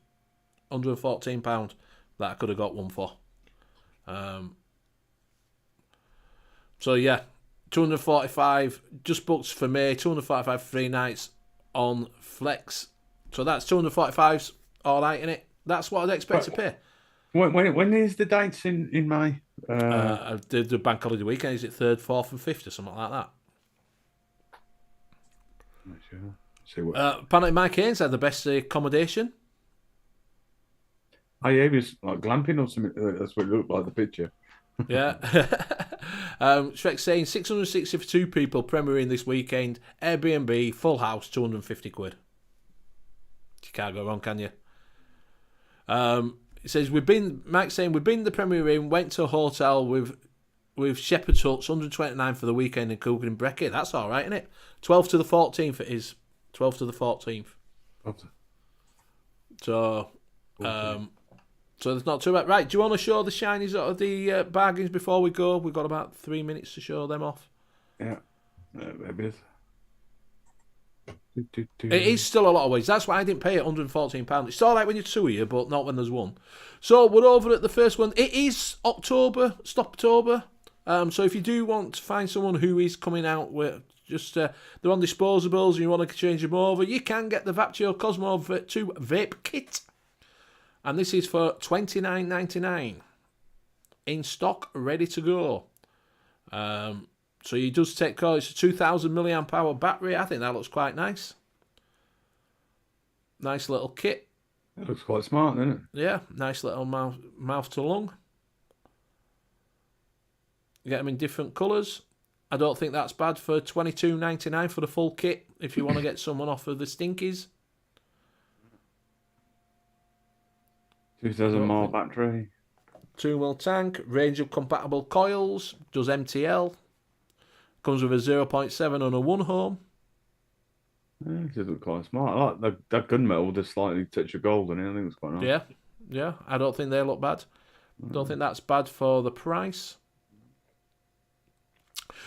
£114 that I could have got one for. So yeah, 245 just booked for May. 245 for 3 nights on Flex. So that's 245's all right, innit? That's what I'd expect to pay. When is the dates in May? The bank holiday weekend, is it 3rd, 4th and 5th or something like that? Not sure. See what... apparently Mike Haynes had the best accommodation. Oh yeah, he was like glamping or something. That's what it looked like, the picture. Yeah. Shrek saying 660 for 2 people, Premier Inn this weekend, Airbnb, full house, 250 quid. You can't go wrong, can you? It says Mike's saying we've been to the Premier Inn, went to a hotel with with Shepherd's Huts, 129 for the weekend in Coogan and Breckie. That's all right, isn't it? 12th to the 14th it is. 12th to the 14th. So, so there's not too bad. Right, do you want to show the shinies out of the bargains before we go? We've got about 3 minutes to show them off. Yeah. Maybe it is. It is still a lot of ways. That's why I didn't pay it £114. It's all right when you're two of you, but not when there's one. So we're over at the first one. It is October, Stoptober. So if you do want to find someone who is coming out with just they're on disposables and you want to change them over, you can get the Vaptio Cosmo 2 vape kit. And this is for $29.99 in stock, ready to go. So you just take call. It's a 2,000 milliamp hour battery. I think that looks quite nice. Nice little kit. It looks quite smart, doesn't it? Yeah, nice little mouth to lung. You get them in different colours. I don't think that's bad for $22.99 for the full kit if you want to get someone off of the stinkies. 2,000 mile battery. 2mm tank, range of compatible coils, does MTL. Comes with a 0.7 and a 1 home. Yeah, it does look quite smart. I like that gunmetal with a slightly touch of gold in it. I think it's quite nice. Yeah. I don't think they look bad. Don't think that's bad for the price.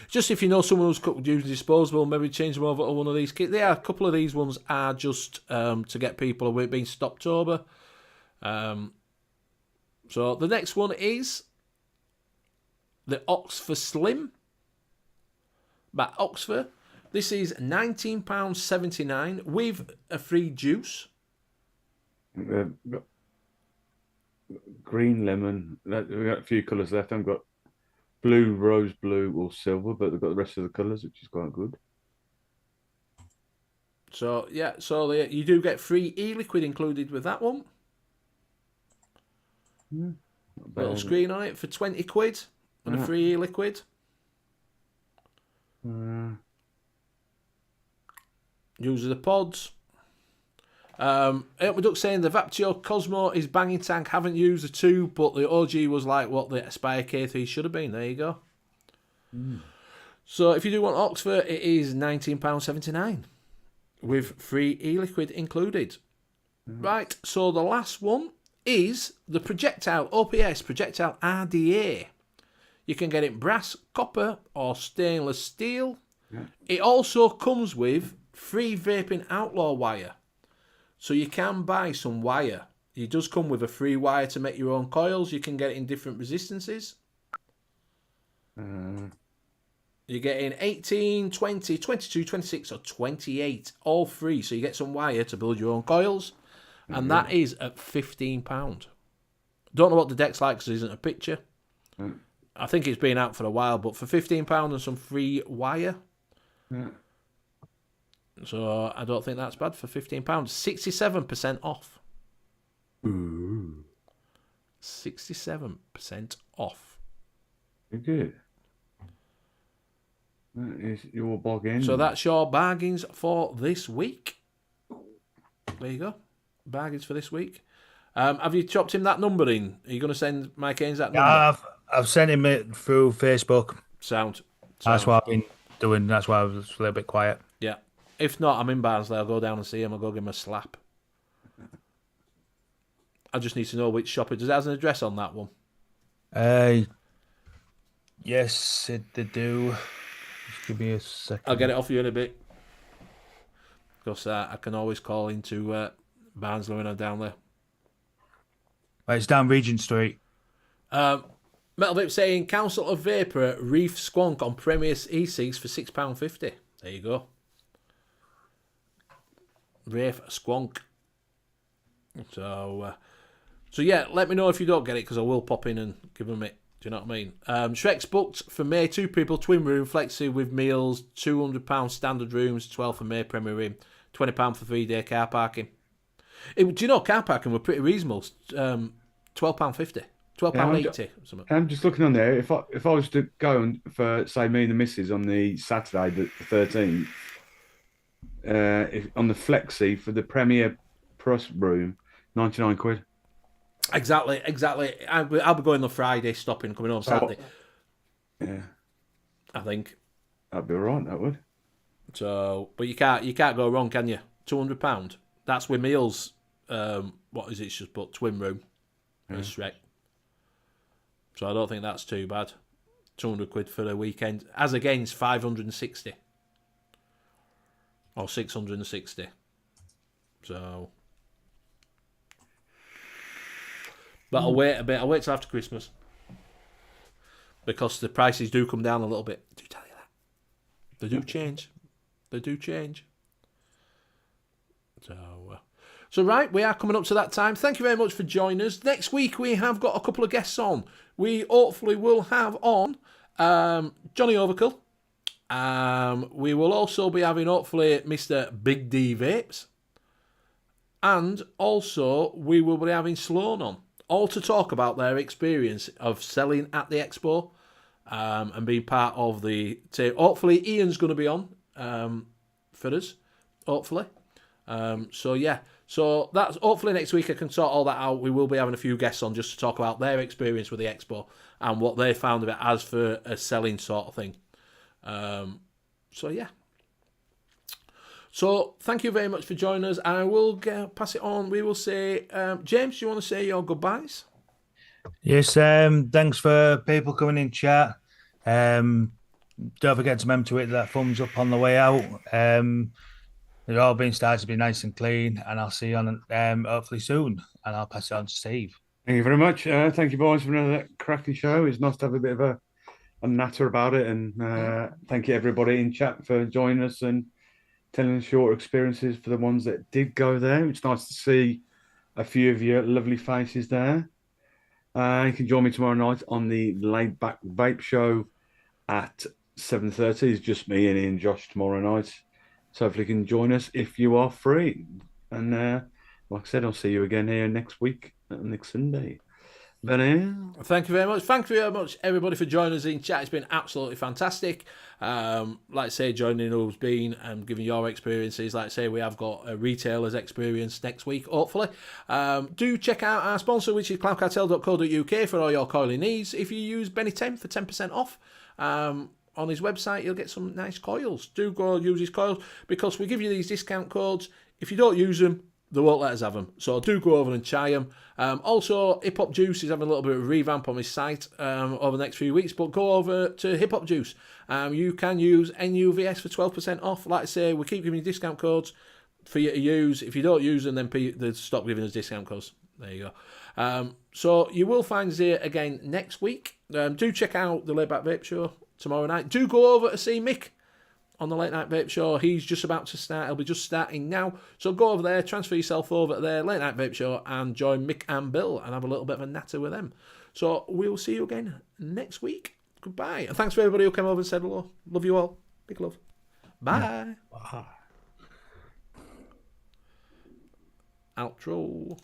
Just if you know someone who's using disposable, maybe change them over to one of these kits. Yeah, a couple of these ones are just to get people away being Stoptober. So the next one is the Oxford Slim by Oxford. This is £19.79 with a free juice. Green lemon. We've got a few colours left. I've got blue, rose blue, or silver, but they've got the rest of the colours, which is quite good. So yeah, you do get free e-liquid included with that one. Little screen on it for 20 quid and a free e-liquid. Uses the pods. We're saying the Vaptio Cosmo is banging tank. Haven't used the 2, but the OG was like what the Aspire K3 should have been. There you go. So if you do want Oxford, it is £19.79 with free e-liquid included. Right, so the last one is the Projectile OPS Projectile RDA. You can get it brass, copper, or stainless steel. It also comes with free vaping outlaw wire. So you can buy some wire. It does come with a free wire to make your own coils. You can get it in different resistances. You're getting 18, 20, 22, 26 or 28. All free. So you get some wire to build your own coils. And that is at £15. Don't know what the deck's like because there isn't a picture. I think it's been out for a while. But for £15 and some free wire... So I don't think that's bad for £15. 67% off. Ooh. 67% off. Good. That is your bargain. So that's your bargains for this week. There you go. Bargains for this week. Have you chopped him that number in? Are you going to send Mike Haynes that number? Yeah, I've sent him it through Facebook. Sound. That's what I've been doing. That's why I was a little bit quiet. Yeah. If not, I'm in Barnsley. I'll go down and see him. I'll go give him a slap. I just need to know which shop it does. It has an address on that one. Yes, they do. Just give me a second. I'll get it off you in a bit. Because I can always call into Barnsley when I'm down there. Right, it's down Regent Street. Metal Vape saying Council of Vapor Reef Squonk on Premier e-cigs for £6.50. There you go. Reef Squonk. So yeah, let me know if you don't get it because I will pop in and give them it. Do you know what I mean? Shrek's booked for May, 2 people, twin room, flexi with meals, £200 standard rooms, 12 for May Premier room, £20 for 3-day car parking. Do you know car parking were pretty reasonable? £12.50, £12.80. I'm just looking on there. If I was to go for say me and the missus on the Saturday the 13th. On the flexi for the Premier Plus room, 99 quid. Exactly. I'll be going on Friday, stopping, coming home Saturday. Yeah, I think. that'd be all right. That would. So, but you can't go wrong, can you? £200. That's with meals. What is it? It's just put twin room as Shrek. So I don't think that's too bad. £200 for a weekend, as against 560 or 660. So, but I'll wait a bit. I'll wait till after Christmas because the prices do come down a little bit. I do tell you that they do change. They do change. So right, we are coming up to that time. Thank you very much for joining us. Next week we have got a couple of guests on. We hopefully will have on Johnny Overkill. We will also be having hopefully Mr. Big D Vapes. And also we will be having Sloan on. All to talk about their experience of selling at the expo and being part of the team. Hopefully Ian's going to be on for us. Hopefully. So yeah. So that's hopefully next week I can sort all that out. We will be having a few guests on just to talk about their experience with the expo and what they found of it as for a selling sort of thing. So yeah. So thank you very much for joining us. I will pass it on. We will say, James, do you want to say your goodbyes? Yes, thanks for people coming in chat. Don't forget to remember to hit that thumbs up on the way out. They're all being started to be nice and clean, and I'll see you on hopefully soon. And I'll pass it on to Steve. Thank you very much. Thank you, boys, for another cracking show. It's nice to have a bit of a natter about it. And thank you, everybody in chat, for joining us and telling us your experiences for the ones that did go there. It's nice to see a few of your lovely faces there. You can join me tomorrow night on the Laid Back Vape Show at 7:30. It's just me and Ian Josh tomorrow night. So hopefully you can join us if you are free. And like I said, I'll see you again here next week, next Sunday. But, Thank you very much. Thank you very much, everybody, for joining us in chat. It's been absolutely fantastic. Like I say, joining us being and giving your experiences. Like I say, we have got a retailer's experience next week, hopefully. Do check out our sponsor, which is cloudcartel.co.uk for all your coiling needs. If you use Benny10 for 10% off, on his website, you'll get some nice coils. Do go use his coils because we give you these discount codes. If you don't use them, they won't let us have them. So do go over and try them. Also, Hip Hop Juice is having a little bit of a revamp on his site over the next few weeks. But go over to Hip Hop Juice. You can use N.U.V.S for 12% off. Like I say, we keep giving you discount codes for you to use. If you don't use them, then they stop giving us discount codes. There you go. So you will find us here again next week. Do check out the Laid Back Vape Show tomorrow night. Do go over to see Mick on the Late Night Vape Show. He's just about to start. He'll be just starting now. So go over there, transfer yourself over to their Late Night Vape Show and join Mick and Bill and have a little bit of a natter with them. So we will see you again next week. Goodbye. And thanks for everybody who came over and said hello. Love you all. Big love. Bye. Bye. Outro.